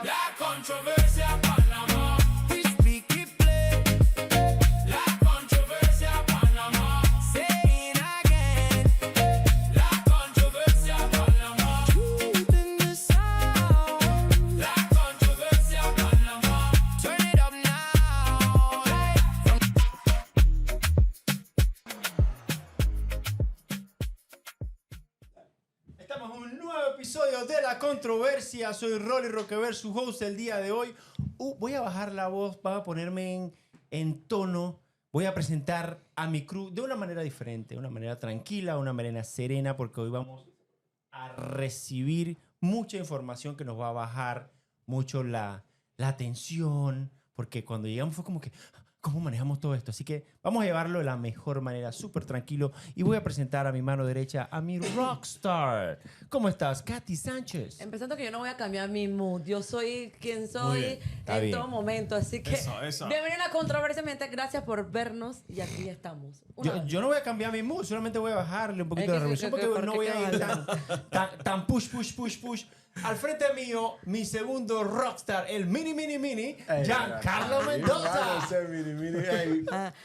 La controversia Panamá. We speak it plain. La controversia Panamá. Say it again. La controversia Panamá. Truth in the sound. La controversia Panamá. Turn it up now. Estamos en un nuevo episodio de La Controversia. Soy Rolly Roquever, su host el día de hoy. Voy a bajar la voz, voy a ponerme en tono. Voy a presentar a mi crew de una manera diferente, de una manera tranquila, una manera serena, porque hoy vamos a recibir mucha información que nos va a bajar mucho la tensión, porque cuando llegamos fue como que, ¿cómo manejamos todo esto? Así que vamos a llevarlo de la mejor manera, súper tranquilo. Y voy a presentar a mi mano derecha a mi rockstar. ¿Cómo estás, Katy Sánchez? Empezando que yo no voy a cambiar mi mood. Yo soy quien Muy soy bien, está en bien. todo momento. Así que Eso. bienvenido a la controversia. Gracias por vernos y aquí estamos. Yo no voy a cambiar mi mood, solamente voy a bajarle un poquito de revolución porque ¿por no qué voy a ir te tan push. Al frente mío, mi segundo rockstar, el mini, Giancarlo Mendoza.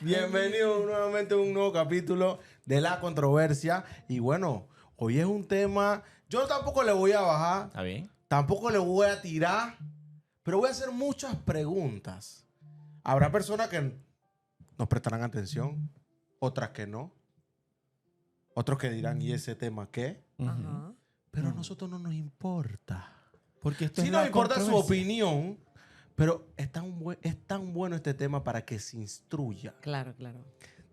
Bienvenido nuevamente a un nuevo capítulo de La Controversia. Y bueno, hoy es un tema... Yo tampoco le voy a bajar, ¿Está bien? tampoco le voy a tirar, pero voy a hacer muchas preguntas. Habrá personas que nos prestarán atención, otras que no. Otros que dirán, ¿y ese tema qué? Ajá. Pero a nosotros no nos importa. Porque esto Sí es nos la importa su controversia. opinión, pero es tan bueno este tema para que se instruya Claro.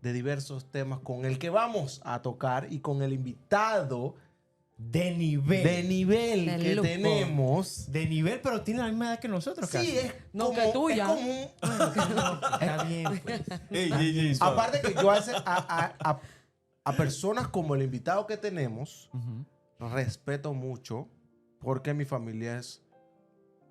de diversos temas con el que vamos a tocar y con el invitado De nivel. de nivel De que lujo. tenemos. De nivel, pero tiene la misma edad que nosotros, casi. Sí, es No, como, que tuya. es como un- Está bien, pues. aparte que yo a personas como el invitado que tenemos, respeto mucho porque mi familia es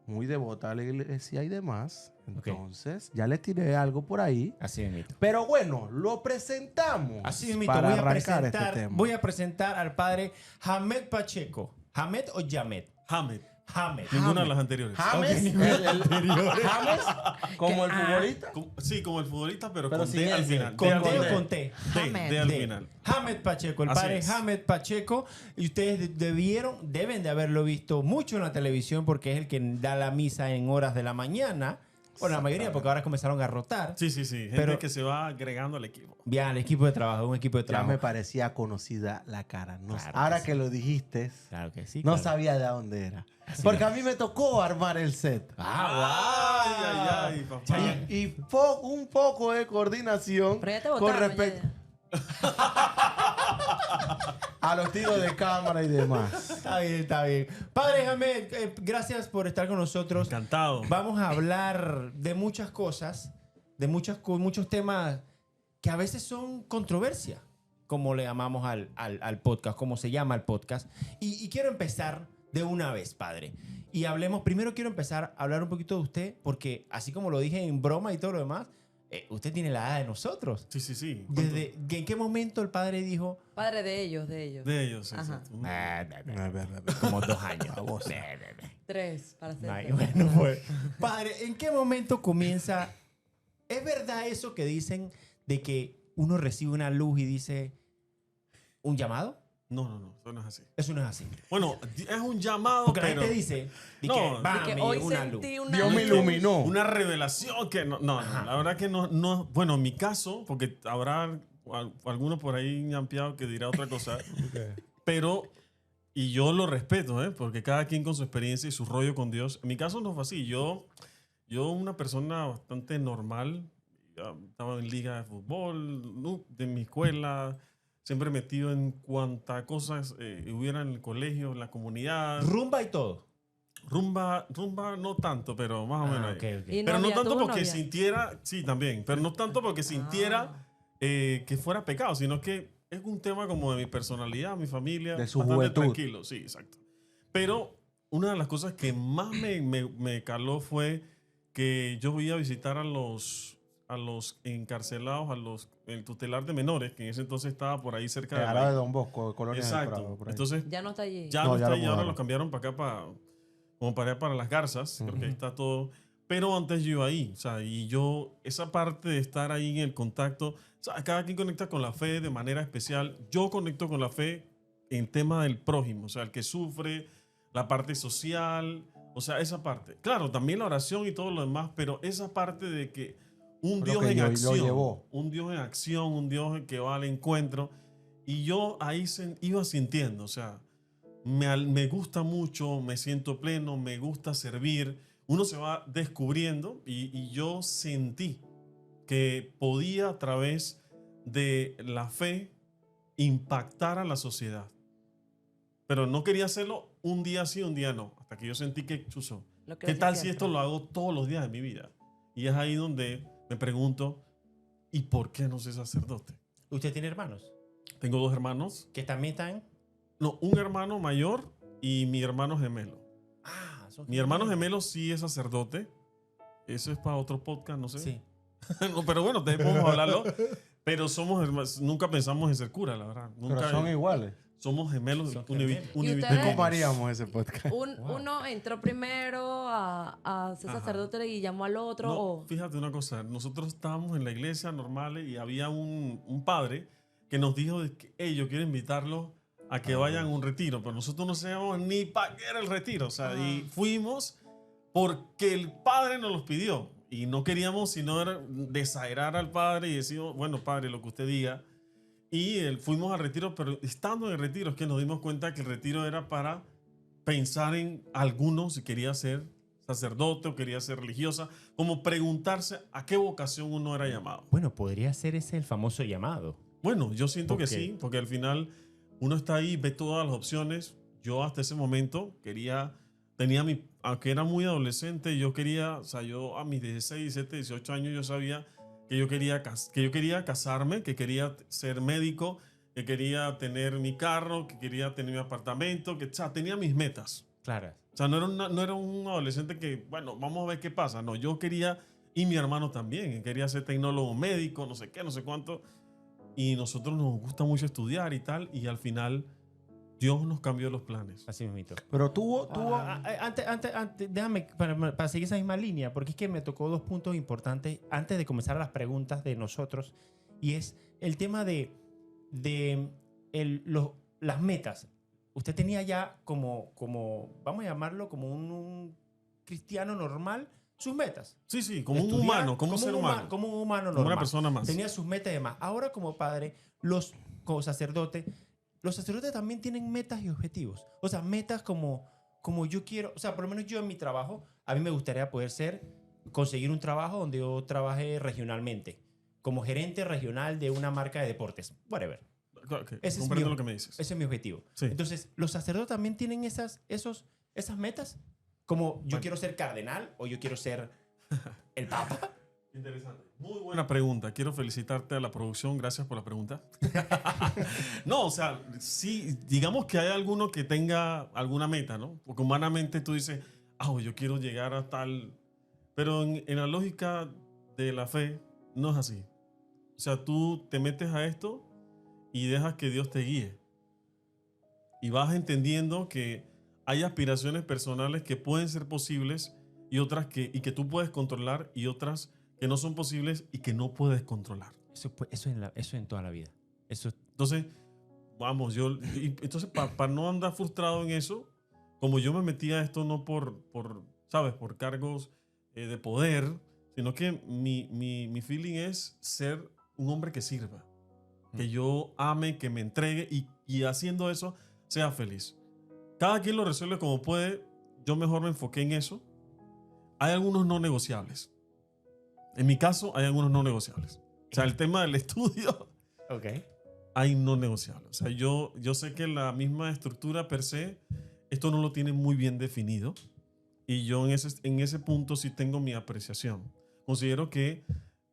muy devota a la iglesia y demás. Ok. Entonces, ya les tiré algo por ahí. Así mismo. Pero bueno, lo presentamos Así mismo, para voy a arrancar presentar, este tema. voy a presentar al padre Hamed Pacheco. ¿Hamed o Yamed? Hamed. Hamed. Ninguna de las anteriores. James, Ok, James, como el futbolista. Sí, como el futbolista, pero Pero con sin D al ese. final. ¿Con D al D o final. con T? D, D al D. final. Hamed Pacheco, el Así padre es. Hamed Pacheco. Y ustedes deben de haberlo visto mucho en la televisión porque es el que da la misa en horas de la mañana. Bueno, la mayoría, porque ahora comenzaron a rotar. Sí. Gente Pero- que se va agregando al equipo. Bien, el equipo de trabajo, un equipo de Ya trabajo. me parecía conocida la cara. No, Claro ahora que que lo dijiste, Claro que sí. no claro. sabía de dónde era. Así Porque que- a mí me tocó armar el set. Ay, papá. Y un poco de coordinación Pero ya te con votaron. respecto a los tiros de cámara y demás. Está bien, está bien. Padre Hamed, gracias por estar con nosotros. Encantado. Vamos a hablar de muchas cosas, de muchos temas que a veces son controversia, como le llamamos al podcast, como se llama el podcast. Y quiero empezar de una vez, padre. Y primero quiero empezar a hablar un poquito de usted, porque así como lo dije en broma y todo lo demás, usted tiene la edad de nosotros. Sí. ¿En qué momento el padre dijo? Padre de ellos. De ellos, sí. Ajá. Como 2 años. 3, para ser. Ay, bueno, pues. Padre, ¿en qué momento comienza? ¿Es verdad eso que dicen de que uno recibe una luz y dice un llamado? No, eso no es así. Eso no es así. Bueno, es un llamado, Porque la pero gente dice de No, que, de "Va, Que me hoy llegó una luz". sentí una Dios me luz. iluminó. una revelación que no, la verdad que no. Bueno, en mi caso, porque habrá alguno por ahí ñampeado que dirá otra cosa, pero, y yo lo respeto, porque cada quien con su experiencia y su rollo con Dios. En mi caso no fue así. Yo una persona bastante normal, ya estaba en liga de fútbol, de mi escuela, siempre metido en cuantas cosas hubiera en el colegio, en la comunidad. Rumba y todo. Rumba no tanto, pero más o menos. ok, ahí. ok. Y Pero no novia, tanto ¿tuvo porque novia? sintiera, sí, también, pero no tanto porque sintiera que fuera pecado, sino que es un tema como de mi personalidad, mi familia, De su bastante juventud. tranquilo, sí, exacto. Pero una de las cosas que más me caló fue que yo iba a visitar a los encarcelados, el tutelar de menores, que en ese entonces estaba por ahí cerca Al lado de Don Bosco, de Colonia del Exacto. Prado, por ahí. Entonces, Ya no está allí. ya No, no ya está lo ahí, ahora mudaron. lo cambiaron para acá, como para las garzas, creo que ahí está todo. Pero antes yo iba ahí, o sea, y yo, esa parte de estar ahí en el contacto, o sea, cada quien conecta con la fe de manera especial. Yo conecto con la fe en tema del prójimo, o sea, el que sufre, la parte social, o sea, esa parte. Claro, también la oración y todo lo demás, pero esa parte de que un Creo Dios que en lo acción, llevó. un Dios en acción, un Dios que va al encuentro, y yo ahí iba sintiendo, o sea, me gusta mucho, me siento pleno, me gusta servir. Uno se va descubriendo y yo sentí que podía a través de la fe impactar a la sociedad. Pero no quería hacerlo un día sí, un día no. Hasta que yo sentí que, chuzo, Lo que ¿qué haces tal si siempre. esto lo hago todos los días de mi vida? Y es ahí donde me pregunto, ¿y por qué no soy sacerdote? ¿Usted tiene hermanos Tengo 2 hermanos. que también están? No, un hermano mayor y mi hermano gemelo. Ah, son Mi hermano gemelos. gemelo sí es sacerdote. Eso es para otro podcast, no sé. Sí. No, pero bueno, te podemos hablarlo. Pero nunca pensamos en ser cura, la verdad. Pero Nunca, son iguales. somos gemelos. Son univi- gemelos. ¿Y univi- ustedes? ¿Cómo haríamos ese podcast? Wow. Uno entró primero a ser Ajá. sacerdote y llamó al otro. No, o... fíjate una cosa. Nosotros estábamos en la iglesia normal y había un padre que nos dijo de que "Ey, yo quiero invitarlos a que vayan a un retiro". Pero nosotros no sabíamos ni para qué era el retiro. O sea, y fuimos porque el padre nos los pidió. Y no queríamos sino desaerar al padre y decir, bueno, padre, lo que usted diga. Y fuimos al retiro, pero estando en el retiro es que nos dimos cuenta que el retiro era para pensar en algunos si quería ser sacerdote o quería ser religiosa, como preguntarse a qué vocación uno era llamado. Bueno, podría ser ese el famoso llamado. Bueno, yo siento ¿Por que qué? sí, porque al final uno está ahí, ve todas las opciones. Yo hasta ese momento aunque era muy adolescente, yo quería, o sea, yo a mis 16, 17, 18 años yo sabía que yo quería casarme, que quería ser médico, que quería tener mi carro, que quería tener mi apartamento, o sea, tenía mis metas. Claro. O sea, no era un adolescente que, bueno, vamos a ver qué pasa. No, yo quería, y mi hermano también, quería ser tecnólogo médico, no sé qué, no sé cuánto. Y nosotros nos gusta mucho estudiar y tal, y al final Dios nos cambió los planes. Así mismito. Pero tuvo Antes, déjame, para seguir esa misma línea, porque es que me tocó 2 puntos importantes antes de comenzar las preguntas de nosotros, y es el tema de las metas. Usted tenía ya como vamos a llamarlo, como un cristiano normal, sus metas. Sí, como un Estudiar, humano, como un ser humano, Como un humano normal. como una persona más. Tenía sus metas y demás. Ahora como padre, como sacerdote, los sacerdotes también tienen metas y objetivos. O sea, metas como yo quiero, o sea, por lo menos yo en mi trabajo, a mí me gustaría conseguir un trabajo donde yo trabaje regionalmente, como gerente regional de una marca de deportes, whatever. Okay, Ese es comprendo mi- lo que me dices. Ese es mi objetivo. Sí. Entonces, ¿los sacerdotes también tienen esas metas? Como yo Bueno. quiero ser cardenal o yo quiero ser el papa. Interesante. Muy buena pregunta. Quiero felicitarte a la producción. Gracias por la pregunta. No, o sea, sí, digamos que hay alguno que tenga alguna meta, ¿no? Porque humanamente tú dices, yo quiero llegar a tal... Pero en la lógica de la fe, no es así. O sea, tú te metes a esto y dejas que Dios te guíe. Y vas entendiendo que hay aspiraciones personales que pueden ser posibles y otras que tú puedes controlar y otras que no son posibles y que no puedes controlar. Eso en toda la vida. Eso, Entonces, vamos, entonces para no andar frustrado en eso, como yo me metí a esto no ¿sabes? Por cargos de poder, sino que mi feeling es ser un hombre que sirva, que yo ame, que me entregue y haciendo eso sea feliz. Cada quien lo resuelve como puede. Yo mejor me enfoqué en eso. Hay algunos no negociables. En mi caso, hay algunos no negociables. O sea, el tema del estudio, ok. hay no negociables. O sea, yo sé que la misma estructura per se, esto no lo tiene muy bien definido. Y yo en ese punto sí tengo mi apreciación. Considero que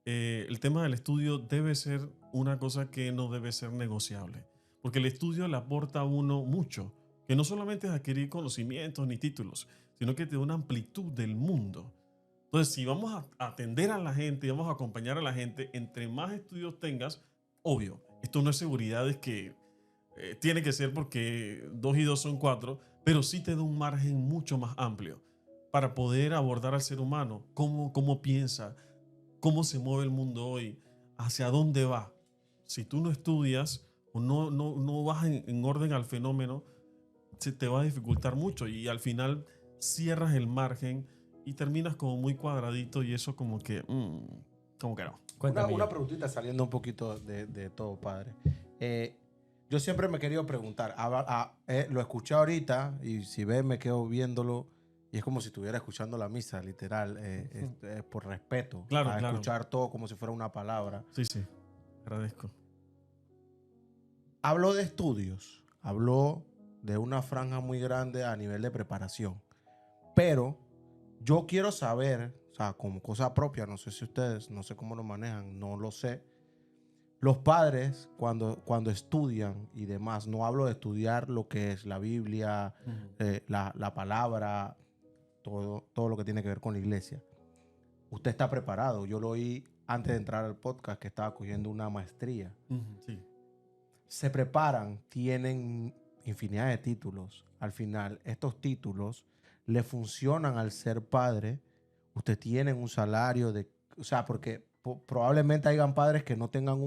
el tema del estudio debe ser una cosa que no debe ser negociable. Porque el estudio le aporta a uno mucho. Que no solamente es adquirir conocimientos ni títulos, sino que te da una amplitud del mundo. Entonces, si vamos a atender a la gente y vamos a acompañar a la gente, entre más estudios tengas, obvio, esto no es seguridad, es que tiene que ser porque 2 y 2 son 4, pero sí te da un margen mucho más amplio para poder abordar al ser humano, cómo piensa, cómo se mueve el mundo hoy, hacia dónde va. Si tú no estudias o no vas en orden al fenómeno, se te va a dificultar mucho y al final cierras el margen y terminas como muy cuadradito y eso como que no. Cuéntame. Una preguntita saliendo un poquito de todo, padre. Yo siempre me he querido preguntar, lo escuché ahorita y si ves me quedo viéndolo y es como si estuviera escuchando la misa, literal, por respeto. Claro, a claro. escuchar todo como si fuera una palabra. Sí, agradezco. Hablo de estudios, hablo de una franja muy grande a nivel de preparación, pero yo quiero saber, o sea, como cosa propia, no sé si ustedes, no sé cómo lo manejan, no lo sé. Los padres, cuando estudian y demás, no hablo de estudiar lo que es la Biblia, la palabra, todo lo que tiene que ver con la iglesia. Usted está preparado. Yo lo oí antes de entrar al podcast que estaba cogiendo una maestría. Sí. Se preparan, tienen infinidad de títulos. Al final, estos títulos le funcionan al ser padre. Usted tiene un salario o sea, porque probablemente hayan padres que no tengan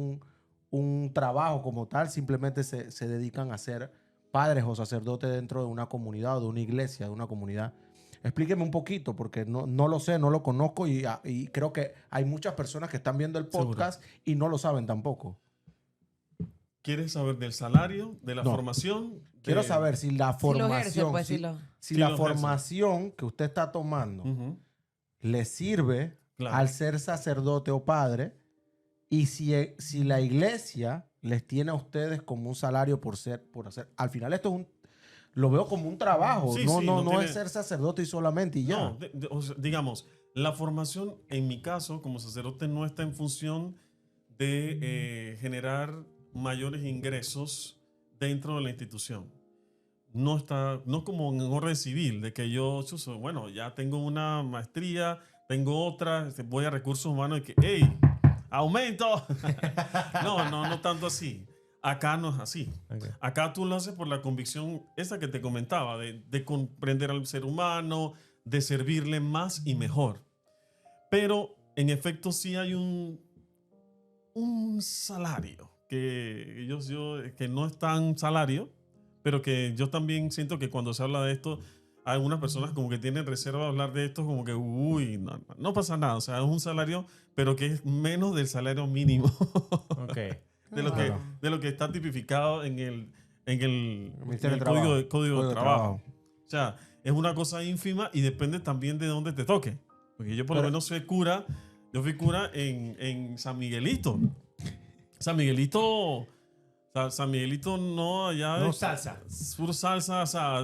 un trabajo como tal, simplemente se dedican a ser padres o sacerdotes dentro de una comunidad o de una iglesia, de una comunidad. Explíqueme un poquito, porque no lo sé, no lo conozco y creo que hay muchas personas que están viendo el podcast y no lo saben tampoco. ¿Quieres saber del salario, de la formación? Quiero saber si la formación, Si la lo ejerce. formación que usted está tomando le sirve al ser sacerdote o padre y si la iglesia les tiene a ustedes como un salario por hacer. Al final esto lo veo como un trabajo, Sí, no tiene- es ser sacerdote y solamente y ya. No, o sea, digamos, la formación en mi caso como sacerdote no está en función de generar mayores ingresos dentro de la institución. No está, no como en orden civil, de que yo, bueno, ya tengo una maestría, tengo otra, voy a recursos humanos y que, ¡hey! ¡Aumento! no tanto así. Acá no es así. Okay. Acá tú lo haces por la convicción esa que te comentaba, de comprender al ser humano, de servirle más y mejor. Pero, en efecto, sí hay un salario que que no es tan salario, pero que yo también siento que cuando se habla de esto, algunas personas como que tienen reserva de hablar de esto, como que, uy, no pasa nada. O sea, es un salario, pero que es menos del salario mínimo. Okay. de lo que está tipificado en el Ministerio de código de trabajo. Trabajo. O sea, es una cosa ínfima y depende también de dónde te toque. Porque yo por lo menos soy cura, yo fui cura en San Miguelito. San Miguelito no allá. No salsa. Puro salsa, o sea,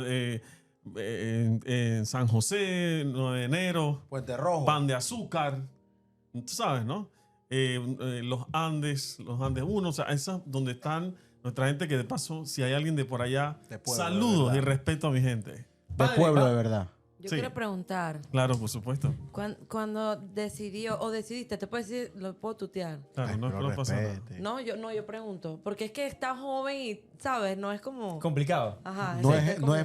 en San José, 9 de enero, Puente Rojo. Pan de Azúcar, tú sabes, ¿no? Los Andes 1, o sea, esas donde están nuestra gente, que de paso, si hay alguien de por allá, De pueblo, saludos de y verdad. respeto a mi gente. De Padre, pueblo, de verdad. Yo Sí. quiero preguntar, Claro, por supuesto. cuando decidiste, te puedo decir, lo puedo tutear. Claro, Ay, no es que pero no pasa nada. respete. Yo pregunto, porque es que estás joven y, ¿sabes? No es como... Complicado. Ajá, No exacto, es, como-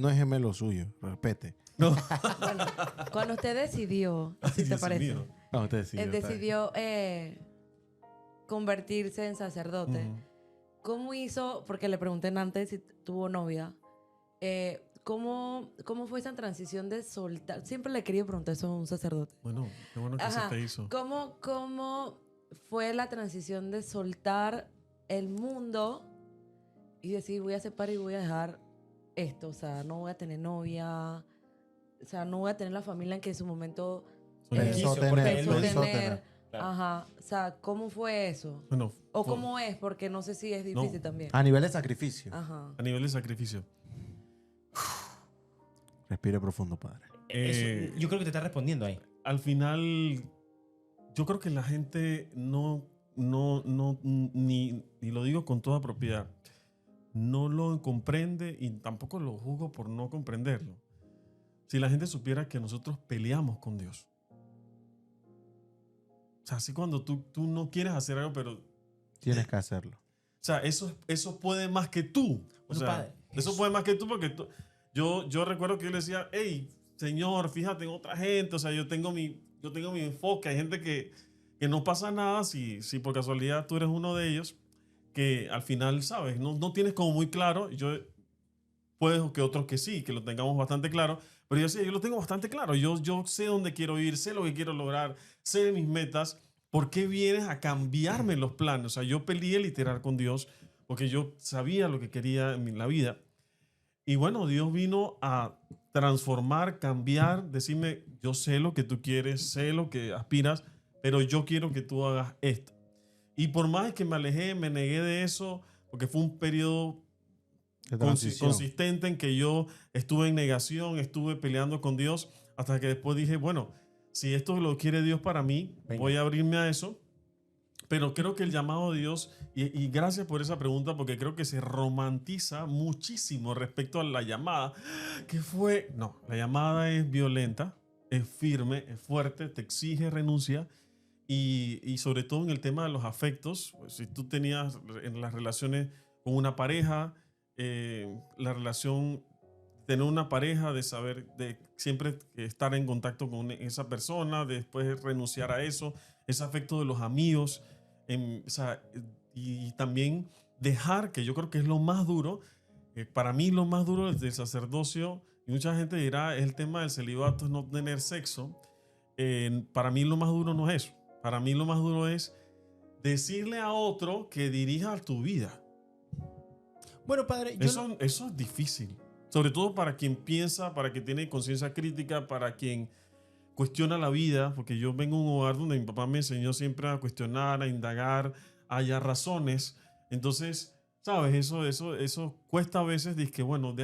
no es gemelo suyo, respete. Bueno, cuando usted decidió, Ay, si te Dios parece, mío. No, usted sí, él decidió convertirse en sacerdote. Ujú. ¿Cómo hizo? Porque le pregunté antes si tuvo novia. ¿Cómo fue esa transición de soltar? Siempre le he querido preguntar eso a un sacerdote. Bueno, qué bueno que Ajá. se te hizo. ¿Cómo fue la transición de soltar el mundo y decir, voy a separar y voy a dejar esto? O sea, no voy a tener novia, o sea, no voy a tener la familia en que en su momento Pensó Quiso, tener, porque pensó él pensó tener. tener. Claro. Ajá, o sea, ¿cómo fue eso? Bueno, ¿O fue cómo es? Porque no sé si es difícil también. A nivel de sacrificio. Ajá. a nivel de sacrificio. Respire profundo, padre. Yo creo que te está respondiendo ahí. Al final, yo creo que la gente ni lo digo con toda propiedad, no lo comprende y tampoco lo juzgo por no comprenderlo. Si la gente supiera que nosotros peleamos con Dios. O sea, así cuando tú no quieres hacer algo, pero Tienes que hacerlo. sea, eso puede más que tú. O Bueno, sea, padre, eso puede más que tú porque yo recuerdo que yo le decía, hey, Señor, fíjate en otra gente. O sea, yo tengo mi enfoque. Hay gente que no pasa nada si por casualidad tú eres uno de ellos, que al final, ¿sabes? No tienes como muy claro. Puede que otros que sí, que lo tengamos bastante claro. Pero yo sí, yo lo tengo bastante claro. Yo sé dónde quiero ir, sé lo que quiero lograr, sé mis metas. ¿Por qué vienes a cambiarme los planes? O sea, yo peleé literal con Dios porque yo sabía lo que quería en la vida. Y bueno, Dios vino a transformar, cambiar, decirme, yo sé lo que tú quieres, sé lo que aspiras, pero yo quiero que tú hagas esto. Y por más que me alejé, me negué de eso, porque fue un periodo De transición. consistente en que yo estuve en negación, estuve peleando con Dios, hasta que después dije, bueno, si esto lo quiere Dios para mí, Venga. voy a abrirme a eso. Pero creo que el llamado de Dios, y gracias por esa pregunta, porque creo que se romantiza muchísimo respecto a la llamada, que fue, no, la llamada es violenta, es firme, es fuerte, te exige renuncia, y sobre todo en el tema de los afectos, pues, si tú tenías en las relaciones con una pareja, la relación, tener una pareja, de saber, de siempre estar en contacto con esa persona, después renunciar a eso, ese afecto de los amigos, o sea, y también dejar, que yo creo que es lo más duro, para mí lo más duro del sacerdocio, y mucha gente dirá, es el tema del celibato, es no tener sexo. Para mí lo más duro no es eso. Para mí lo más duro es decirle a otro que dirija tu vida. Bueno, padre, Eso es difícil. Sobre todo para quien piensa, para quien tiene conciencia crítica, para quien cuestiona la vida, porque yo vengo de un hogar donde mi papá me enseñó siempre a cuestionar, a indagar, a hallar razones. Entonces, ¿sabes? Eso cuesta a veces. Dice que, bueno,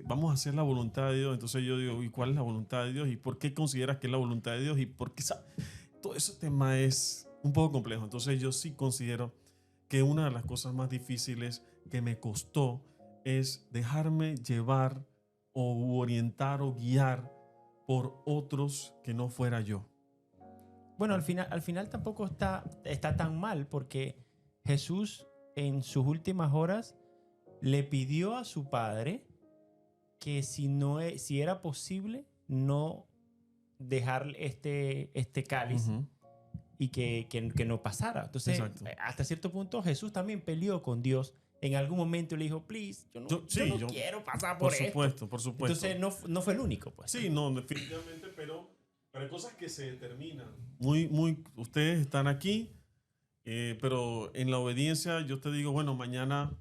vamos a hacer la voluntad de Dios. Entonces yo digo, ¿y cuál es la voluntad de Dios? ¿Y por qué consideras que es la voluntad de Dios? ¿Y por qué? Todo ese tema es un poco complejo. Entonces yo sí considero que una de las cosas más difíciles que me costó es dejarme llevar o orientar o guiar por otros que no fuera yo. Bueno, al final tampoco está tan mal, porque Jesús en sus últimas horas le pidió a su padre que si era posible no dejar este cáliz Ujú. y que no pasara. Entonces, Exacto. hasta cierto punto Jesús también peleó con Dios. En algún momento le dijo, please, yo no quiero pasar por esto. Por supuesto. Entonces no fue el único, pues. Sí, no, definitivamente, pero hay cosas que se determinan. Ustedes están aquí, pero en la obediencia yo te digo, bueno, mañana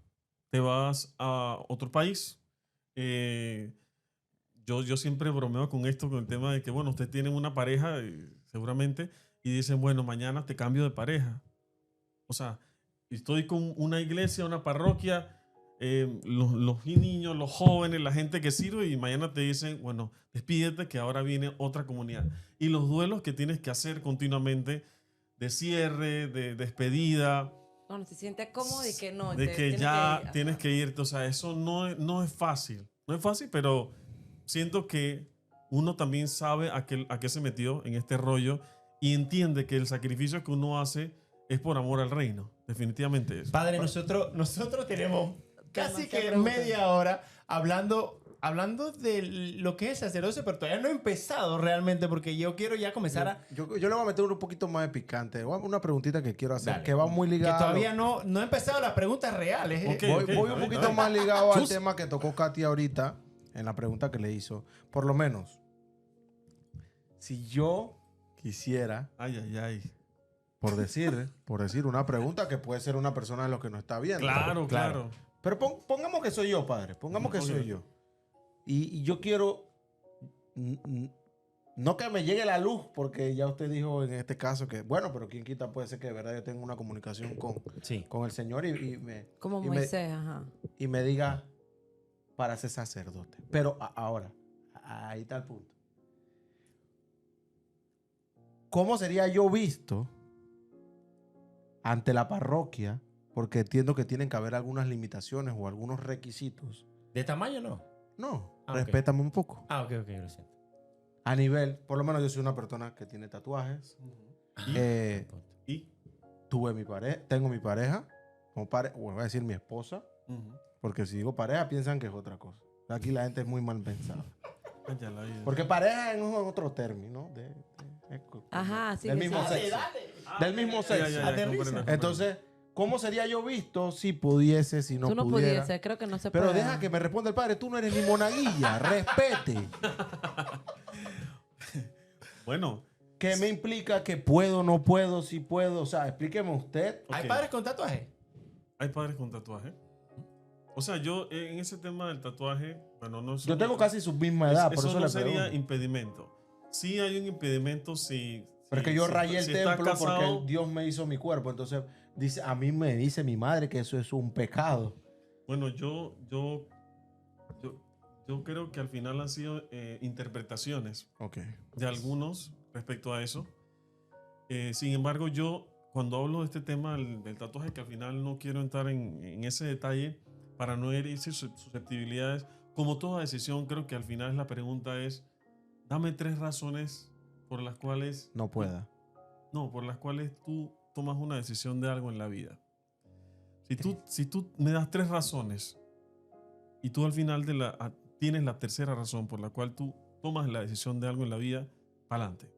te vas a otro país. Yo siempre bromeo con esto, con el tema de que, bueno, ustedes tienen una pareja, seguramente, y dicen, bueno, mañana te cambio de pareja. O sea, estoy con una iglesia, una parroquia, los niños, los jóvenes, la gente que sirve, y mañana te dicen, bueno, despídete que ahora viene otra comunidad. Y los duelos que tienes que hacer continuamente, de cierre, de despedida, Cuando se siente cómodo y que no. de te que tienes ya ir. tienes Ajá. que irte. O sea, eso no es fácil. No es fácil, pero siento que uno también sabe a qué se metió en este rollo y entiende que el sacrificio que uno hace es por amor al reino. Definitivamente es. Padre, nosotros tenemos casi Demasiada que pregunta. media hora hablando de lo que es sacerdocio, pero todavía no he empezado realmente porque yo quiero ya comenzar a... Yo le voy a meter un poquito más de picante. Una preguntita que quiero hacer, Dale. que va muy Que ligada. todavía no he empezado las preguntas reales. Ok. Voy un dale, poquito dale. más ligado al Sus- tema que tocó Katy ahorita, en la pregunta que le hizo. Por lo menos, si yo quisiera, Ay, ay, ay. por decir una pregunta que puede ser una persona de los que nos está viendo. Claro. Pero pongamos que soy yo, padre. Pongamos que Ok. soy yo. Y yo quiero... No que me llegue la luz, porque ya usted dijo en este caso que, bueno, pero quien quita puede ser que de verdad yo tenga una comunicación Sí. con el Señor y me... Como y me- Moisés, ajá. y me diga para ser sacerdote. Pero ahora, ahí está el punto. ¿Cómo sería yo visto ante la parroquia? Porque entiendo que tienen que haber algunas limitaciones o algunos requisitos. ¿De tamaño no? No, Ah, ok. respétame un poco. Ah, ok, lo siento. A nivel, por lo menos yo soy una persona que tiene tatuajes. ¿Y? Eh, ¿Y? tengo mi pareja. como bueno, voy a decir mi esposa, Ujú. porque si digo pareja piensan que es otra cosa. Aquí la gente es muy mal pensada. Ay, ya la vida. Porque pareja es otro término. Ajá, sí Del que mismo sí. sexo. Del mismo sexo. Aterriza. comprendo. Entonces, ¿cómo sería yo visto si pudiese, si no Tú no pudiera? pudiese, creo que no se Pero puede. deja que me responda el padre, tú no eres ni monaguilla, respete. Bueno, ¿Qué me implica que puedo, no puedo, si puedo? O sea, explíqueme usted. ¿Hay Ok. padres con tatuaje? hay padres con tatuaje. O sea, yo en ese tema del tatuaje, bueno, no Yo tengo casi su misma edad, por eso eso no le sería pregunto. impedimento. Sí hay un impedimento si... Pero es que yo rayé el si estás templo porque casado. Dios me hizo mi cuerpo. Entonces, dice, a mí me dice mi madre que eso es un pecado. Bueno, yo creo que al final han sido interpretaciones Ok. de algunos respecto a eso. Sin embargo, yo cuando hablo de este tema del tatuaje, que al final no quiero entrar en ese detalle para no herir susceptibilidades, como toda decisión, creo que al final la pregunta es, dame 3 razones por las cuales... No pueda. No, por las cuales tú tomas una decisión de algo en la vida. Si tú me das 3 razones y tú al final tienes la tercera razón por la cual tú tomas la decisión de algo en la vida, para adelante.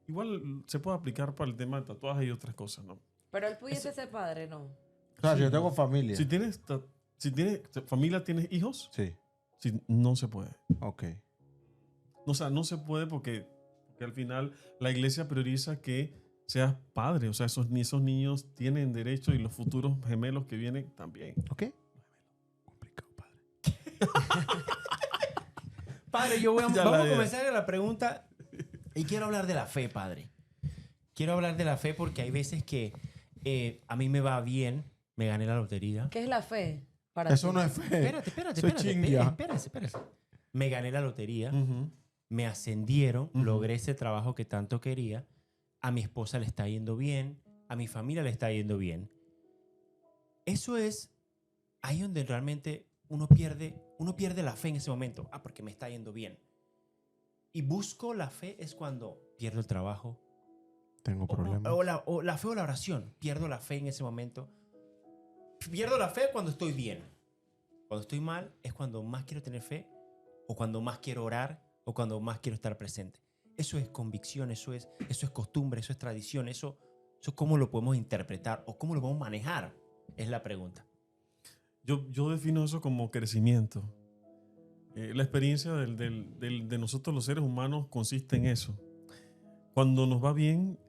Igual se puede aplicar para el tema del tatuaje y otras cosas, ¿no? Pero él pudiese ser padre, ¿no? O sea, si yo tengo familia. Si tienes familia, tienes hijos, Sí. no se puede. Ok. O sea, no se puede porque al final la iglesia prioriza que seas padre. O sea, esos niños tienen derecho y los futuros gemelos que vienen también. Ok. Complicado, padre. Padre, Ya vamos la a idea. comenzar con la pregunta y quiero hablar de la fe, padre. Quiero hablar de la fe porque hay veces que a mí me va bien, me gané la lotería. ¿Qué es la fe? Para Eso ti? no es fe. Espérate. Eso es chingia. Espérate. Me gané la lotería, Ujú. me ascendieron, Ujú. logré ese trabajo que tanto quería. A mi esposa le está yendo bien, a mi familia le está yendo bien. Eso es ahí donde realmente uno pierde la fe en ese momento. Ah, porque me está yendo bien. Y busco la fe es cuando pierdo el trabajo. Tengo problemas. O la fe o la oración. Pierdo la fe en ese momento. Pierdo la fe cuando estoy bien. Cuando estoy mal es cuando más quiero tener fe, o cuando más quiero orar, o cuando más quiero estar presente. Eso es convicción, eso es costumbre, eso es tradición, eso es cómo lo podemos interpretar o cómo lo podemos manejar, es la pregunta. Yo defino eso como crecimiento. La experiencia de nosotros los seres humanos consiste en eso. Cuando nos va bien,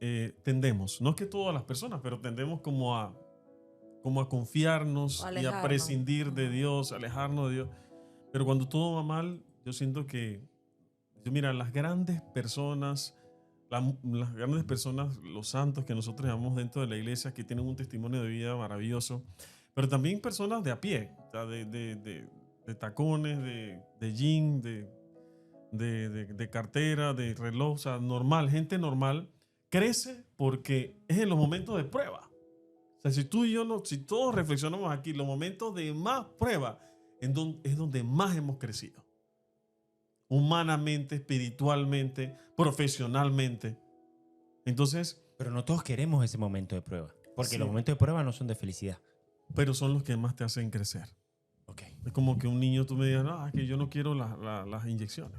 tendemos, no es que todas las personas, pero tendemos como a confiarnos y a Alejarnos. prescindir de Dios, alejarnos de Dios. Pero cuando todo va mal, yo siento que, mira, las grandes personas, los santos que nosotros llamamos dentro de la iglesia, que tienen un testimonio de vida maravilloso, pero también personas de a pie, o sea, de tacones, de jean, de cartera, de reloj, o sea, normal, gente normal, crece porque es en los momentos de prueba. O sea, si tú y yo, si todos reflexionamos aquí, los momentos de más prueba es donde más hemos crecido. Humanamente, espiritualmente, profesionalmente. Entonces, Pero no todos queremos ese momento de prueba, porque Sí. los momentos de prueba no son de felicidad. pero son los que más te hacen crecer. Ok. Es como que un niño tú me digas, no, es que yo no quiero las inyecciones.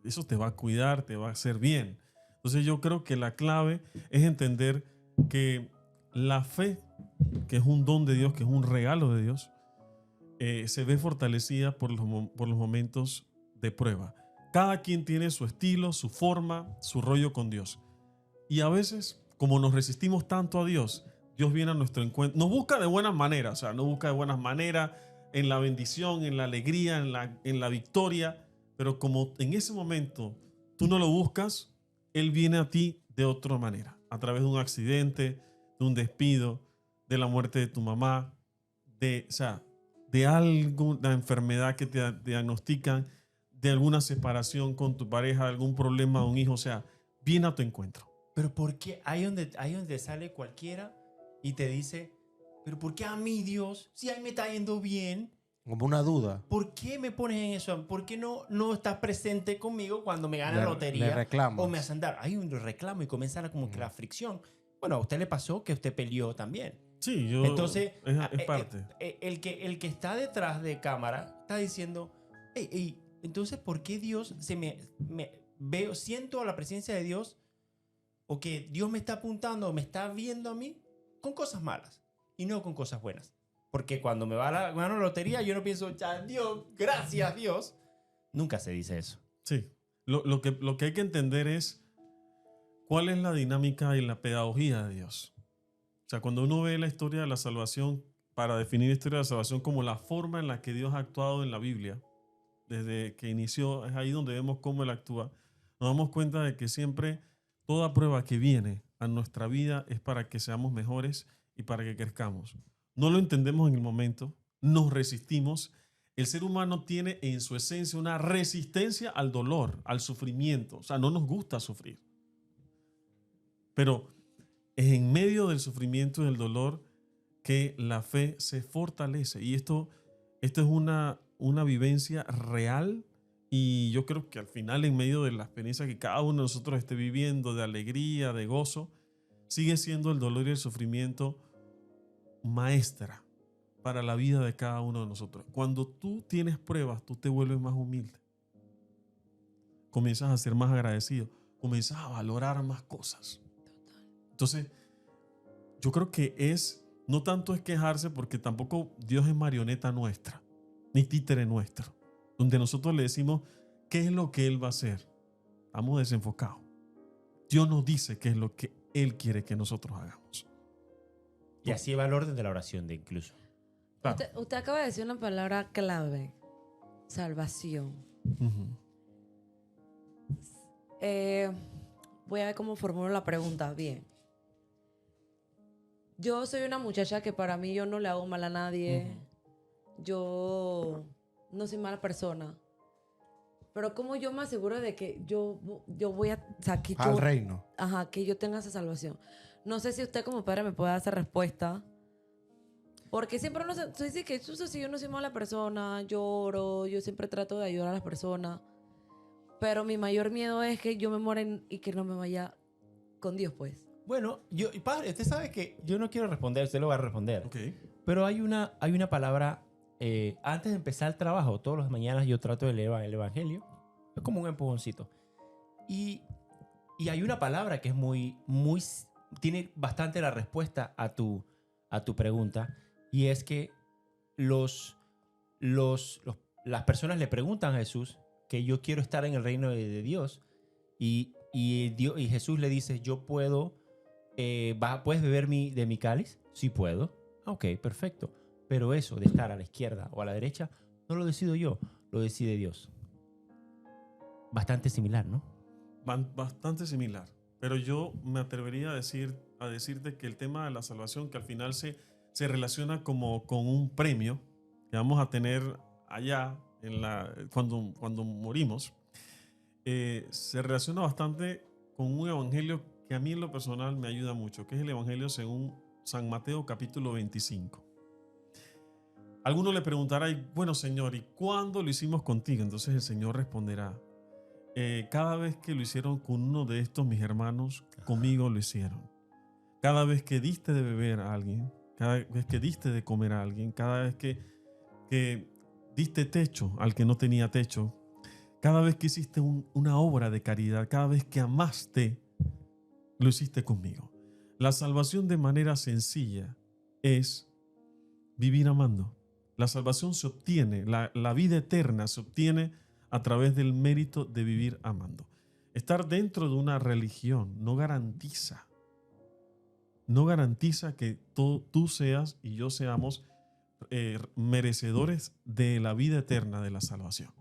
Eso te va a cuidar, te va a hacer bien. Entonces yo creo que la clave es entender que la fe, que es un don de Dios, que es un regalo de Dios, se ve fortalecida por los momentos de prueba. Cada quien tiene su estilo, su forma, su rollo con Dios. Y a veces, como nos resistimos tanto a Dios, Dios viene a nuestro encuentro. Nos busca de buenas maneras, o sea, nos busca de buenas maneras en la bendición, en la alegría, en la victoria. Pero como en ese momento tú no lo buscas, Él viene a ti de otra manera. A través de un accidente, de un despido, de la muerte de tu mamá, de alguna enfermedad que te diagnostican, de alguna separación con tu pareja, algún problema de un hijo. O sea, viene a tu encuentro. Pero ¿por qué? Ahí donde sale cualquiera y te dice, pero ¿por qué a mí, Dios, si a mí me está yendo bien? Como una duda. ¿Por qué me pones en eso? ¿Por qué no estás presente conmigo cuando me gana la lotería? Le reclamo. O me hacen dar. Hay un reclamo y comienza como que la fricción. Bueno, a usted le pasó que usted peleó también. Sí, yo. Entonces, Es parte. el que está detrás de cámara está diciendo, hey, entonces, ¿por qué Dios siento la presencia de Dios o que Dios me está apuntando o me está viendo a mí con cosas malas y no con cosas buenas? Porque cuando me gano la lotería, yo no pienso, ya, Dios, gracias Dios. Nunca se dice eso. Sí. Lo que hay que entender es cuál es la dinámica y la pedagogía de Dios. O sea, cuando uno ve la historia de la salvación, para definir la historia de la salvación como la forma en la que Dios ha actuado en la Biblia, desde que inició, es ahí donde vemos cómo Él actúa, nos damos cuenta de que siempre toda prueba que viene a nuestra vida es para que seamos mejores y para que crezcamos. No lo entendemos en el momento, nos resistimos. El ser humano tiene en su esencia una resistencia al dolor, al sufrimiento. O sea, no nos gusta sufrir. Pero es en medio del sufrimiento y del dolor que la fe se fortalece. Y esto es una vivencia real, y yo creo que al final, en medio de la experiencia que cada uno de nosotros esté viviendo, de alegría, de gozo, sigue siendo el dolor y el sufrimiento maestra para la vida de cada uno de nosotros. Cuando tú tienes pruebas, tú te vuelves más humilde. Comienzas a ser más agradecido, comienzas a valorar más cosas. Entonces, yo creo que no tanto es quejarse, porque tampoco Dios es marioneta nuestra, ni títere nuestro, donde nosotros le decimos qué es lo que Él va a hacer. Estamos desenfocados. Dios nos dice qué es lo que Él quiere que nosotros hagamos. Y así va el orden de la oración de incluso. Claro. Usted acaba de decir una palabra clave: salvación. Uh-huh. Voy a ver cómo formulo la pregunta bien. Yo soy una muchacha que para mí yo no le hago mal a nadie. Yo no soy mala persona. Pero ¿cómo yo me aseguro de que yo voy a... O sea, que Al reino. Ajá, que yo tenga esa salvación? No sé si usted como padre me puede dar esa respuesta. Porque siempre uno se dice que si yo no soy mala persona, lloro, yo siempre trato de ayudar a las personas. Pero mi mayor miedo es que yo me muera y que no me vaya con Dios, pues. Bueno, padre, usted sabe que yo no quiero responder, usted lo va a responder. Okay. Pero hay una palabra, antes de empezar el trabajo, todas las mañanas yo trato de leer el Evangelio. Es como un empujoncito. Y hay una palabra que es tiene bastante la respuesta a tu pregunta. Y es que las personas le preguntan a Jesús que yo quiero estar en el reino de Dios. Y Jesús le dice, yo puedo... ¿puedes beber de mi cáliz? Sí puedo. Ok, perfecto. Pero eso de estar a la izquierda o a la derecha no lo decido yo, lo decide Dios. Bastante similar, ¿no? Bastante similar. Pero yo me atrevería a decirte que el tema de la salvación, que al final se relaciona como con un premio que vamos a tener allá cuando morimos, se relaciona bastante con un evangelio que a mí en lo personal me ayuda mucho, que es el Evangelio según San Mateo capítulo 25. Alguno le preguntará, bueno Señor, ¿y cuándo lo hicimos contigo? Entonces el Señor responderá, cada vez que lo hicieron con uno de estos mis hermanos, conmigo lo hicieron. Cada vez que diste de beber a alguien, cada vez que diste de comer a alguien, cada vez que diste techo al que no tenía techo, cada vez que hiciste una obra de caridad, cada vez que amaste, lo hiciste conmigo. La salvación de manera sencilla es vivir amando. La salvación se obtiene, la vida eterna se obtiene a través del mérito de vivir amando. Estar dentro de una religión no garantiza que tú seas y yo seamos merecedores de la vida eterna, de la salvación.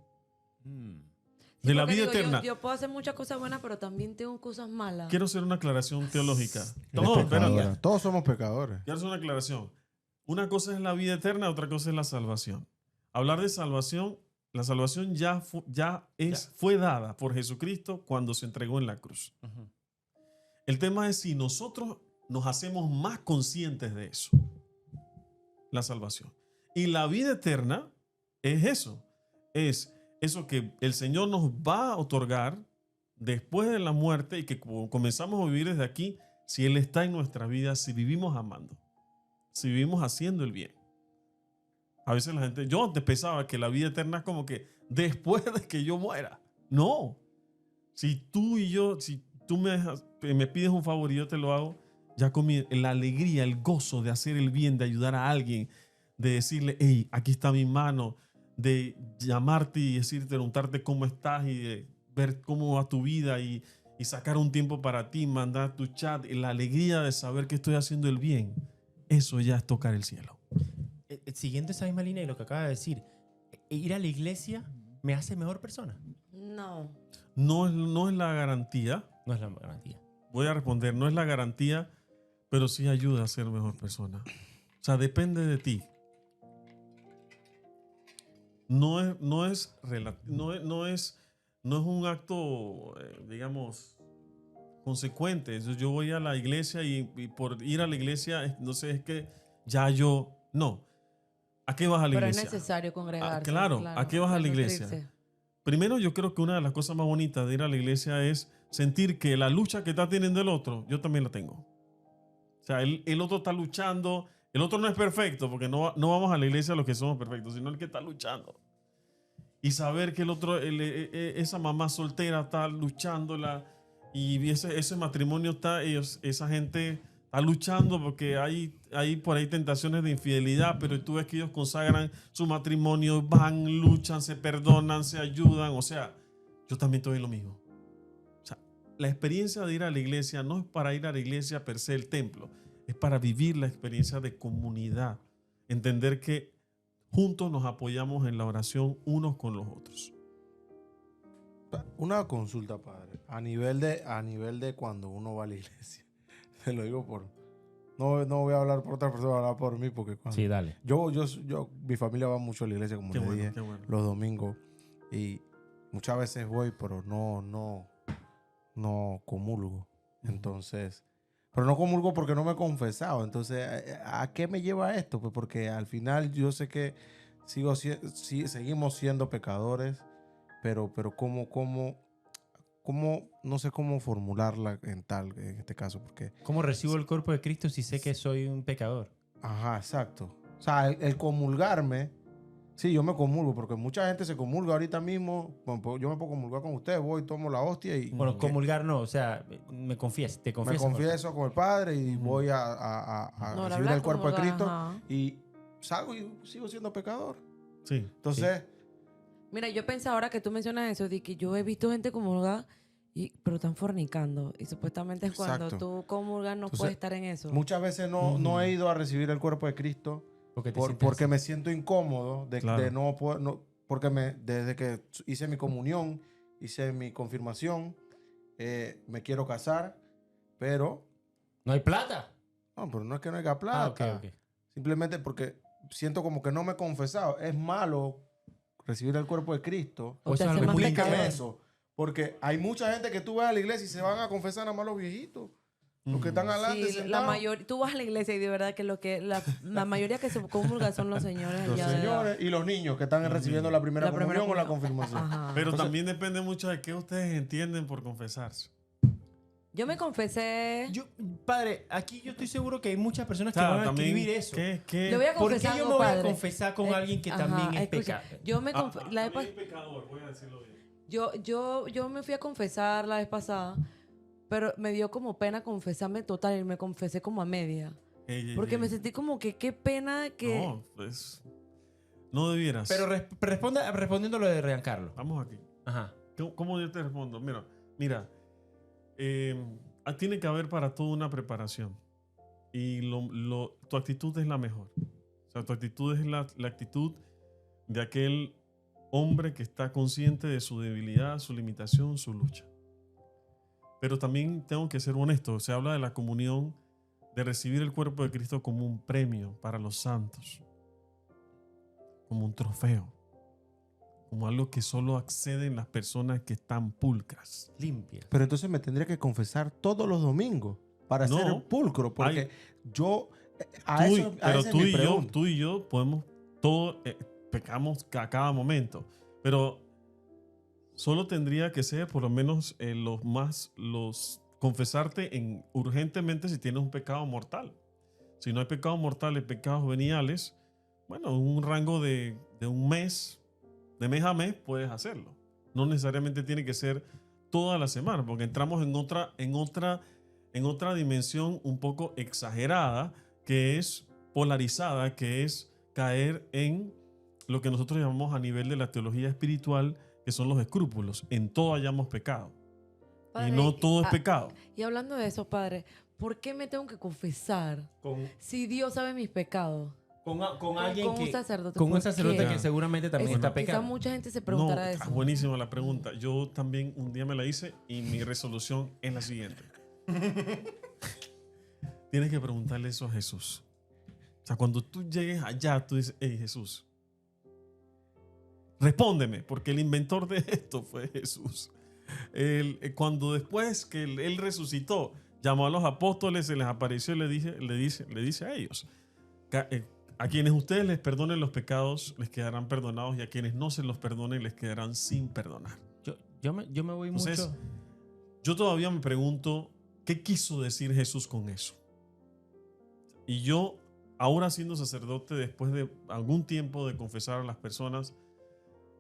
Sí, de la porque vida digo, eterna. Yo puedo hacer muchas cosas buenas, pero también tengo cosas malas. Quiero hacer una aclaración teológica. Eres No, pecadora. espérate. Todos somos pecadores. Quiero hacer una aclaración. Una cosa es la vida eterna, otra cosa es la salvación. Hablar de salvación, la salvación fue dada por Jesucristo cuando se entregó en la cruz. Uh-huh. El tema es si nosotros nos hacemos más conscientes de eso. La salvación. Y la vida eterna es eso. Es eso que el Señor nos va a otorgar después de la muerte y que comenzamos a vivir desde aquí si Él está en nuestra vida, si vivimos amando, si vivimos haciendo el bien. A veces la gente, yo antes pensaba que la vida eterna es como que después de que yo muera. No. Si tú y yo, si tú me pides un favor y yo te lo hago, ya con la alegría, el gozo de hacer el bien, de ayudar a alguien, de decirle, hey, aquí está mi mano, de llamarte y decirte, preguntarte cómo estás y de ver cómo va tu vida y sacar un tiempo para ti, mandar tu chat, y la alegría de saber que estoy haciendo el bien, eso ya es tocar el cielo. Siguiendo esa misma línea de lo que acaba de decir, ir a la iglesia me hace mejor persona. No. No es la garantía, No es la garantía. voy a responder, no es la garantía, pero sí ayuda a ser mejor persona. O sea, depende de ti. No es un acto, digamos, consecuente. Yo voy a la iglesia y por ir a la iglesia, entonces es que ya yo... No. ¿A qué vas a la Pero iglesia? es necesario congregarse. Claro, ¿a qué vas a la iglesia? Nutrirse. Primero, yo creo que una de las cosas más bonitas de ir a la iglesia es sentir que la lucha que está teniendo el otro, yo también la tengo. O sea, el otro está luchando. El otro no es perfecto, porque no vamos a la iglesia los que somos perfectos, sino el que está luchando. Y saber que el otro, esa mamá soltera está luchándola y ese matrimonio está, esa gente está luchando porque hay por ahí tentaciones de infidelidad, pero tú ves que ellos consagran su matrimonio, van, luchan, se perdonan, se ayudan. O sea, yo también estoy en lo mismo. O sea, la experiencia de ir a la iglesia no es para ir a la iglesia per se, el templo, es para vivir la experiencia de comunidad, entender que juntos nos apoyamos en la oración unos con los otros. Una consulta, padre. A nivel de cuando uno va a la iglesia. Te lo digo por... No voy a hablar por otra persona, voy a hablar por mí, porque cuando... Sí, dale. Mi familia va mucho a la iglesia, como Qué le bueno, dije, qué bueno. los domingos. Y muchas veces voy, pero no comulgo. Entonces... Pero no comulgo porque no me he confesado. Entonces, ¿a qué me lleva esto? Pues porque al final yo sé que seguimos siendo pecadores, pero ¿cómo? No sé cómo formularla en este caso, porque... ¿Cómo recibo el cuerpo de Cristo si sé que soy un pecador? Ajá, exacto. O sea, el comulgarme, sí, yo me comulgo, porque mucha gente se comulga ahorita mismo. Bueno, yo me puedo comulgar con ustedes, voy, tomo la hostia y... Bueno, comulgar no, o sea, te Me confieso. confieso con el Padre y voy a No, recibir el cuerpo de Cristo ajá. y salgo y sigo siendo pecador. Sí. Entonces, Mira, yo pensé ahora que tú mencionas eso, de que yo he visto gente comulgar, pero están fornicando. Y supuestamente es cuando Exacto. tú comulgas no Entonces, puedes estar en eso. muchas veces no he ido a recibir el cuerpo de Cristo porque me siento incómodo Claro. de no poder, porque desde que hice mi comunión, hice mi confirmación, me quiero casar, pero ¿No hay plata? no, pero no es que no haya plata. Ok. Simplemente porque siento como que no me he confesado. Es malo recibir el cuerpo de Cristo. O te es hace algo más muy pecador. íntimo. Eso. Porque hay mucha gente que tú vas a la iglesia y se van a confesar nada más los viejitos. Los que están adelante Sí, sentados. tú vas a la iglesia y de verdad que la mayoría que se comulga son los señores. Los ya de edad. señores y los niños que están recibiendo la primera comunión o la confirmación. Ajá. Pero Entonces- también depende mucho de qué ustedes entienden por confesarse. Yo me confesé. Padre, aquí yo estoy seguro que hay muchas personas que O sea, van a también, escribir eso. ¿qué? Le voy a ¿Por qué confesar yo algo, me voy a padre. confesar con alguien que también es escucha, pecado? Yo me la vez pas- También pecador, voy a decirlo bien. yo me fui a confesar la vez pasada, pero me dio como pena confesarme total y me confesé como a media. Porque me sentí como que qué pena que... No, pues... No debieras. Pero respondiendo lo de Giancarlo. Vamos aquí. Ajá. ¿Cómo yo te respondo? Mira, tiene que haber para todo una preparación. Y tu actitud es la mejor. O sea, tu actitud es la actitud de aquel hombre que está consciente de su debilidad, su limitación, su lucha. Pero también tengo que ser honesto. Se habla de la comunión, de recibir el cuerpo de Cristo como un premio para los santos, como un trofeo, como algo que solo acceden las personas que están pulcras. Limpia. Pero entonces me tendría que confesar todos los domingos para No. ser pulcro. Porque Hay- yo... Pero esa es mi pregunta. tú y yo podemos, todos pecamos a cada momento, pero solo tendría que ser por lo menos los confesarte urgentemente si tienes un pecado mortal. Si no hay pecados mortales, pecados veniales, bueno, un rango de un mes, de mes a mes puedes hacerlo. No necesariamente tiene que ser toda la semana, porque entramos en otra dimensión un poco exagerada, que es polarizada, que es caer en lo que nosotros llamamos a nivel de la teología espiritual, que son los escrúpulos. En todo hallamos pecado. Padre, Y no todo es pecado. Y hablando de eso, padre, ¿por qué me tengo que confesar Con, si Dios sabe mis pecados? con alguien con un que... sacerdote. Con un ¿por sacerdote qué? que seguramente también Es- está Quizá pecando. mucha gente se No, preguntará eso. buenísima la pregunta. Yo también un día me la hice y mi resolución es la siguiente. Tienes que preguntarle eso a Jesús. O sea, cuando tú llegues allá, tú dices, hey Jesús, respóndeme, porque el inventor de esto fue Jesús. Cuando después que él resucitó, llamó a los apóstoles, se les apareció y le dice a ellos, a quienes ustedes les perdonen los pecados, les quedarán perdonados, y a quienes no se los perdonen, les quedarán sin perdonar. Yo me voy Entonces, mucho... yo todavía me pregunto, ¿qué quiso decir Jesús con eso? Y yo, ahora siendo sacerdote, después de algún tiempo de confesar a las personas,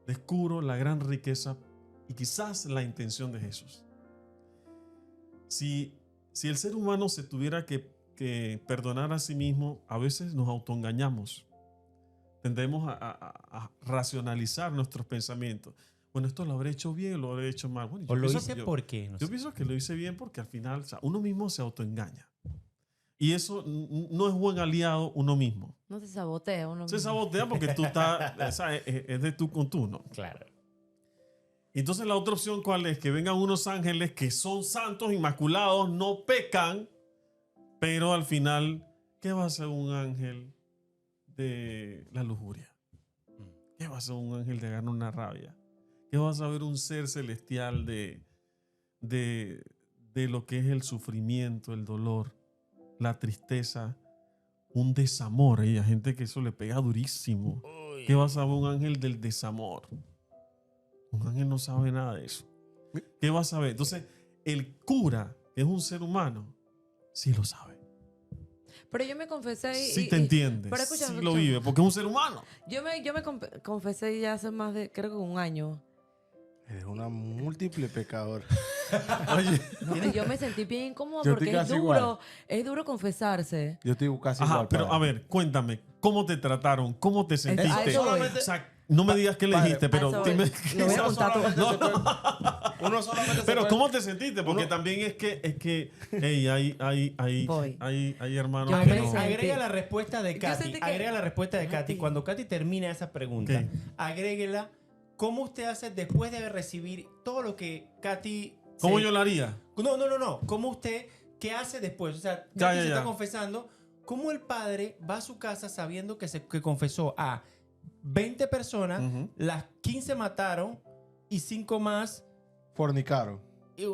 descubro la gran riqueza y quizás la intención de Jesús. Si el ser humano se tuviera que perdonar a sí mismo, a veces nos autoengañamos. Tendemos a racionalizar nuestros pensamientos. Bueno, esto lo habré hecho bien o lo habré hecho mal. Bueno, O lo hice porque... No yo sé. pienso que lo hice bien porque al final, o sea, uno mismo se autoengaña. Y eso no es buen aliado uno mismo. No se sabotea uno Se mismo. sabotea porque tú estás, es de tú con tú, ¿no? Claro. Entonces la otra opción, ¿cuál es? Que vengan unos ángeles que son santos, inmaculados, no pecan, pero al final, ¿qué va a hacer un ángel de la lujuria? ¿Qué va a hacer un ángel de ganar una rabia? ¿Qué va a saber un ser celestial de lo que es el sufrimiento, el dolor, la tristeza, un desamor? Hay gente que eso le pega durísimo. ¿Qué va a saber un ángel del desamor? Un ángel no sabe nada de eso. ¿Qué va a saber? Entonces, el cura, que es un ser humano, sí lo sabe. Pero yo me confesé y... Sí te entiende. pero escúchame, Sí lo escúchame. vive, porque es un ser humano. Yo me confesé ya hace más de, creo que un año. Eres una múltiple pecadora. Oye. No, y yo me sentí bien incómoda Yo porque estoy es casi duro. igual. Es duro confesarse. Yo estoy casi Ajá, igual. pero padre. a ver, cuéntame, ¿cómo te trataron? ¿Cómo te sentiste? a eso voy. O sea, no me digas qué le Padre, dijiste, pero a eso dime. voy. Lo voy a Uno contar todo. solamente se puede- uno solamente se Pero puede- ¿cómo te sentiste? Porque también es que hey, Voy. hay hermanos Yo que me no. sentí- Agrega la respuesta de Yo Katy. sentí que- Agrega la respuesta de Ajá, Katy. sí. Cuando Katy termine esa pregunta, Ok. agréguela. ¿Cómo usted hace después de recibir todo lo que Katy... ¿Cómo se- yo lo haría? No. ¿Cómo usted... ¿Qué hace después? O sea, Ya, Katy ya, se ya. está confesando. ¿Cómo el padre va a su casa sabiendo que confesó a 20 personas, Ujú. las 15 mataron y 5 más, Fornicaron. y,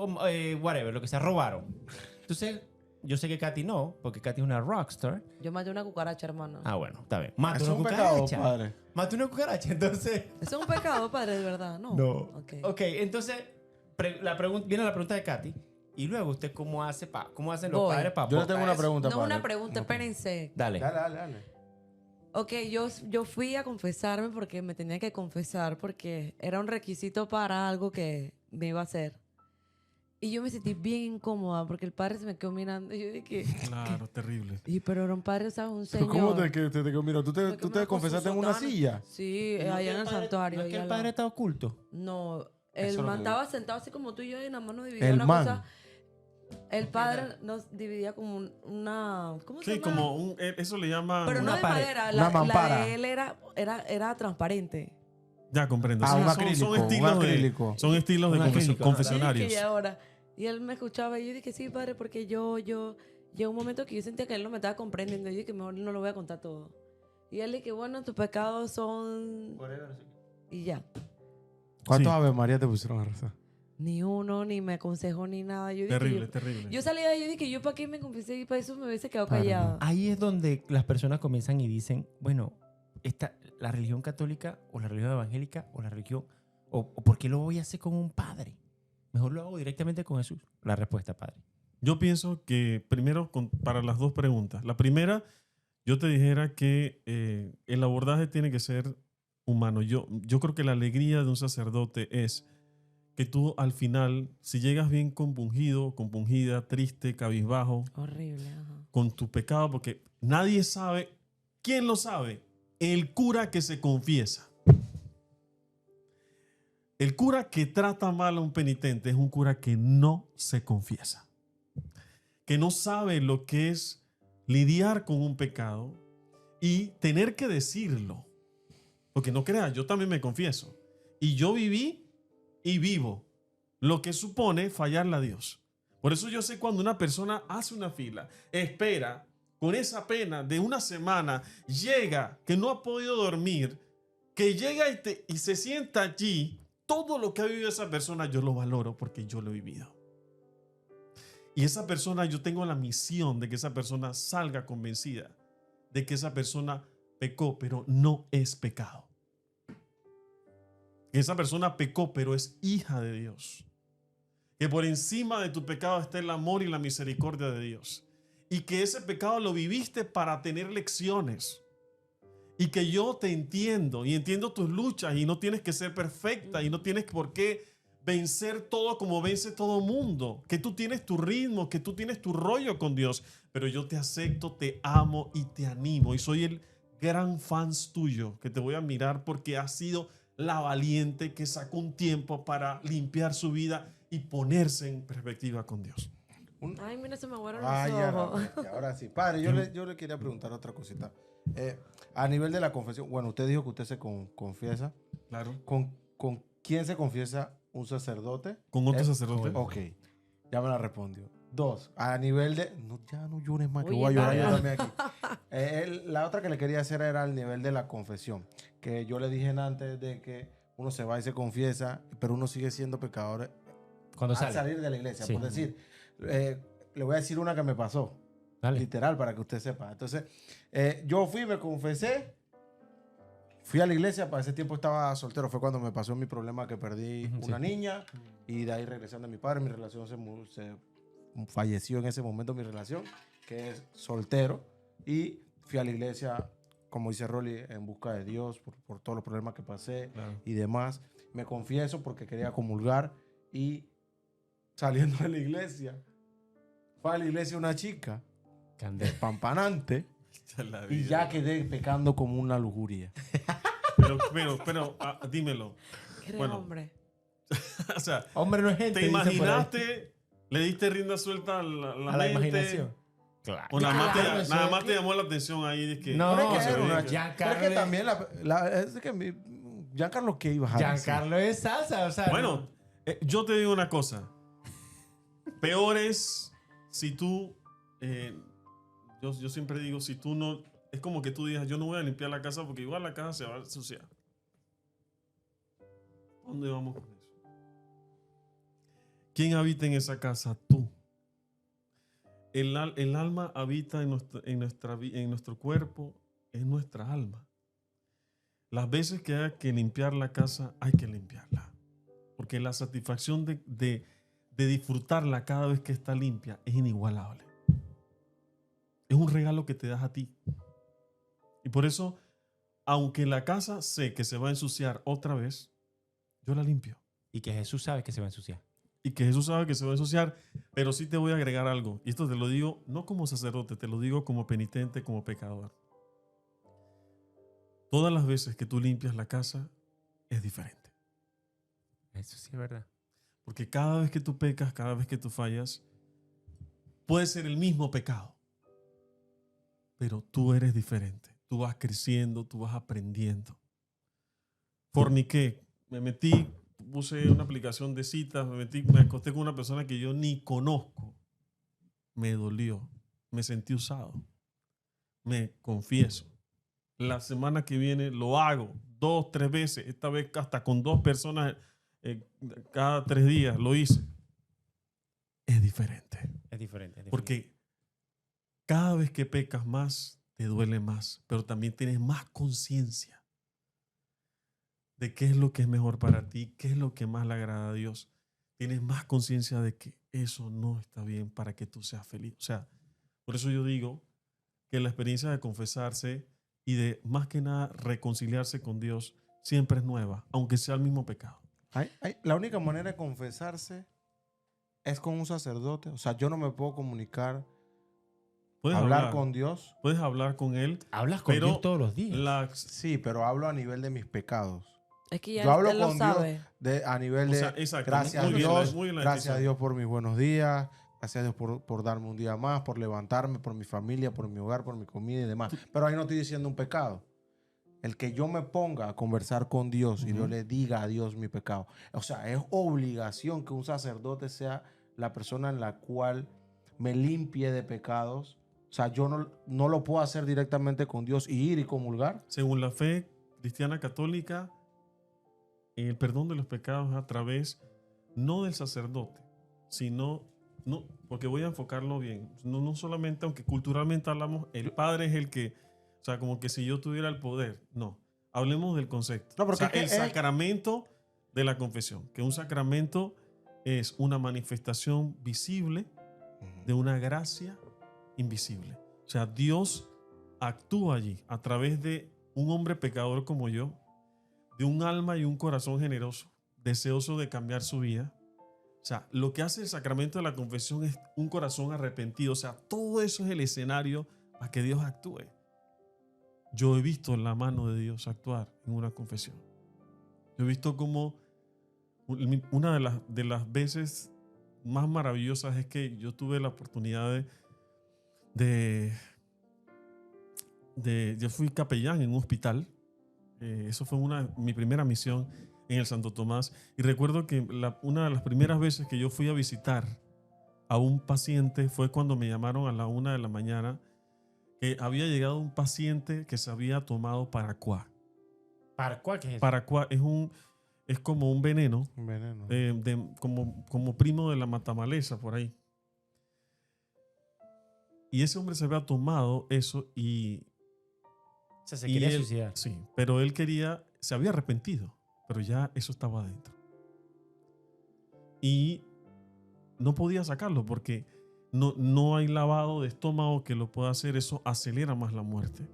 whatever, lo que se robaron? Entonces, yo sé que Katy no, porque Katy es una rockstar. Yo maté una cucaracha, hermano. Ah, bueno, está bien. Mata Es una un pecado, cucaracha. padre. Mata una cucaracha, entonces... ¿Eso es un pecado, padre, de verdad? No. No. Ok. Ok, entonces viene la pregunta de Katy. Y luego, ¿usted cómo hacen los Voy. padres para Yo le tengo una pregunta, No padre. una pregunta, espérense. Dale. Dale. Ok, yo fui a confesarme porque me tenía que confesar porque era un requisito para algo que me iba a hacer. Y yo me sentí bien incómoda porque el padre se me quedó mirando y yo dije, Claro, terrible. pero era un padre, ¿sabes? Un Pero señor. ¿cómo te quedó? Mira, ¿tú Porque te me dejó confesaste su en una sotana. silla? Sí, No allá que en el padre- santuario. No es que allá el al padre lado. está oculto. No, Eso él es lo que estaba sentado así como tú y yo y nada más nos dividía El una man. cosa. El padre nos dividía como una... ¿Cómo se Sí, llama? como eso le llama. Pero no una de pared. madera, Una la mampara. de él era transparente. Ya comprendo. Ah, Sí, un son acrílico, un estilos acrílico. son estilos de Un acrílico. confesionarios. Y ahora. Y él me escuchaba y yo dije, sí, padre, porque llegó un momento que yo sentía que él no me estaba comprendiendo. Y yo dije, mejor no lo voy a contar todo. Y él dije, bueno, tus pecados son... Y ya. ¿Cuántos Sí. Ave María te pusieron a rezar? Ni uno, ni me aconsejó, ni nada. Yo dije, Terrible, terrible. Yo salí de ahí y dije, yo para qué me confesé y para eso me hubiese quedado Claro. callada. Ahí es donde las personas comienzan y dicen, bueno, la religión católica o la religión evangélica o la religión, o ¿por qué lo voy a hacer con un padre? Mejor lo hago directamente con Jesús. La respuesta, padre. Yo pienso que primero, para las dos preguntas. La primera, yo te dijera que el abordaje tiene que ser humano. Yo creo que la alegría de un sacerdote es que tú al final, si llegas bien compungido, compungida, triste, cabizbajo, Horrible, ajá. con tu pecado, porque nadie sabe, ¿quién lo sabe? El cura que se confiesa. El cura que trata mal a un penitente es un cura que no se confiesa, que no sabe lo que es lidiar con un pecado y tener que decirlo. Porque no creas, yo también me confieso. Y yo viví y vivo lo que supone fallarle a Dios. Por eso yo sé cuando una persona hace una fila, espera con esa pena de una semana, llega, que no ha podido dormir, que llega y se sienta allí, todo lo que ha vivido esa persona yo lo valoro porque yo lo he vivido. Y esa persona, yo tengo la misión de que esa persona salga convencida de que esa persona pecó, pero no es pecado. Que esa persona pecó, pero es hija de Dios. Que por encima de tu pecado está el amor y la misericordia de Dios. Y que ese pecado lo viviste para tener lecciones. Y que yo te entiendo y entiendo tus luchas y no tienes que ser perfecta y no tienes por qué vencer todo como vence todo mundo. Que tú tienes tu ritmo, que tú tienes tu rollo con Dios. Pero yo te acepto, te amo y te animo. Y soy el gran fan tuyo que te voy a admirar porque has sido la valiente que sacó un tiempo para limpiar su vida y ponerse en perspectiva con Dios. Ay, mira, se me aguaron Ay, los ojos. ahora sí. Padre, yo le quería preguntar otra cosita. A nivel de la confesión, bueno, usted dijo que usted se confiesa. Claro. ¿Con quién se confiesa un sacerdote? Con otro sacerdote. Ok, ya me la respondió. 2, a nivel de... No, ya no llores más, que Oye, voy a llorar yo Tania. también aquí. La otra que le quería hacer era al nivel de la confesión. Que yo le dije antes de que uno se va y se confiesa, pero uno sigue siendo pecador Cuando al sale. salir de la iglesia. Sí. Por decir, le voy a decir una que me pasó. Dale. Literal, para que usted sepa. Entonces, yo fui, me confesé, fui a la iglesia, para ese tiempo estaba soltero, fue cuando me pasó mi problema que perdí una niña y de ahí regresando a mi padre, mi relación se falleció en ese momento, mi relación, que es soltero, y fui a la iglesia, como dice Rolly, en busca de Dios, por todos los problemas que pasé y demás. Me confieso porque quería comulgar y saliendo de la iglesia, fue a la iglesia una chica despampanante y ya quedé pecando como una lujuria. Pero dímelo. ¿Qué Bueno. hombre? O sea, Hombre no es gente. ¿te dice por ahí. imaginaste? ¿Le diste rienda suelta a la A la mente? imaginación. Claro. ¿O nada Claro, más te llamó la atención ahí? De que, No, Pero es que se era una ve. chica. Giancarlo Pero es que es- también es que Giancarlo que iba a decir. Giancarlo es salsa, o sea. Bueno, yo te digo una cosa. Peor es si tú, yo siempre digo, si tú no, es como que tú digas, yo no voy a limpiar la casa porque igual la casa se va a ensuciar. ¿Dónde vamos con eso? ¿Quién habita en esa casa? Tú. El alma habita en nuestro cuerpo, en nuestra alma. Las veces que hay que limpiar la casa, hay que limpiarla. Porque la satisfacción de disfrutarla cada vez que está limpia es inigualable. Es un regalo que te das a ti. Y por eso, aunque la casa sé que se va a ensuciar otra vez, yo la limpio. Y que Jesús sabe que se va a ensuciar. Y que Jesús sabe que se va a ensuciar, pero sí te voy a agregar algo. Y esto te lo digo no como sacerdote, te lo digo como penitente, como pecador. Todas las veces que tú limpias la casa, es diferente. Eso sí es verdad. Porque cada vez que tú pecas, cada vez que tú fallas, puede ser el mismo pecado. Pero tú eres diferente. Tú vas creciendo, tú vas aprendiendo. Forniqué, me metí, puse una aplicación de citas, me acosté con una persona que yo ni conozco. Me dolió, me sentí usado. Me confieso. La semana que viene lo hago 2, 3 veces, esta vez hasta con 2 personas cada 3 días lo hice. Es diferente. Es diferente. Porque cada vez que pecas más, te duele más, pero también tienes más conciencia de qué es lo que es mejor para ti, qué es lo que más le agrada a Dios. tienes más conciencia de que eso no está bien para que tú seas feliz. O sea, por eso yo digo que la experiencia de confesarse y de más que nada reconciliarse con Dios siempre es nueva, aunque sea el mismo pecado. La única manera de confesarse es con un sacerdote. O sea, yo no me puedo comunicar, hablar con Dios. Puedes hablar con Él. Hablas con pero Dios todos los días. Sí, pero hablo a nivel de mis pecados. Es que ya Yo hablo él lo con sabe. Dios a nivel O de sea, exacto. gracias a Muy bien, Dios, muy bien la gracias a definición. Dios por mis buenos días, gracias a Dios por darme un día más, por levantarme, por mi familia, por mi hogar, por mi comida y demás. Pero ahí no estoy diciendo un pecado. El que yo me ponga a conversar con Dios y yo le diga a Dios mi pecado. O sea, es obligación que un sacerdote sea la persona en la cual me limpie de pecados. O sea, yo no lo puedo hacer directamente con Dios y ir y comulgar. Según la fe cristiana católica, el perdón de los pecados a través no del sacerdote, sino, no, porque voy a enfocarlo bien, no solamente, aunque culturalmente hablamos, el Padre es el que, o sea, como que si yo tuviera el poder, no, hablemos del concepto. No, porque o sea, es que el sacramento de la confesión, que un sacramento es una manifestación visible de una gracia invisible. O sea, Dios actúa allí a través de un hombre pecador como yo, de un alma y un corazón generoso, deseoso de cambiar su vida. O sea, lo que hace el sacramento de la confesión es un corazón arrepentido. O sea, todo eso es el escenario para que Dios actúe. Yo he visto la mano de Dios actuar en una confesión. Yo he visto cómo una de las veces más maravillosas es que yo tuve la oportunidad yo fui capellán en un hospital. Eso fue mi primera misión en el Santo Tomás. Y recuerdo que una de las primeras veces que yo fui a visitar a un paciente fue cuando me llamaron a la 1 de la mañana que había llegado un paciente que se había tomado Paraquat. ¿Paraquat qué es eso? Paraquat es como un veneno, Un veneno. como primo de la matamaleza por ahí. Y ese hombre se había tomado eso y O sea, se quería él, suicidar. sí, pero él se había arrepentido, pero ya eso estaba adentro. Y no podía sacarlo porque no hay lavado de estómago que lo pueda hacer, eso acelera más la muerte.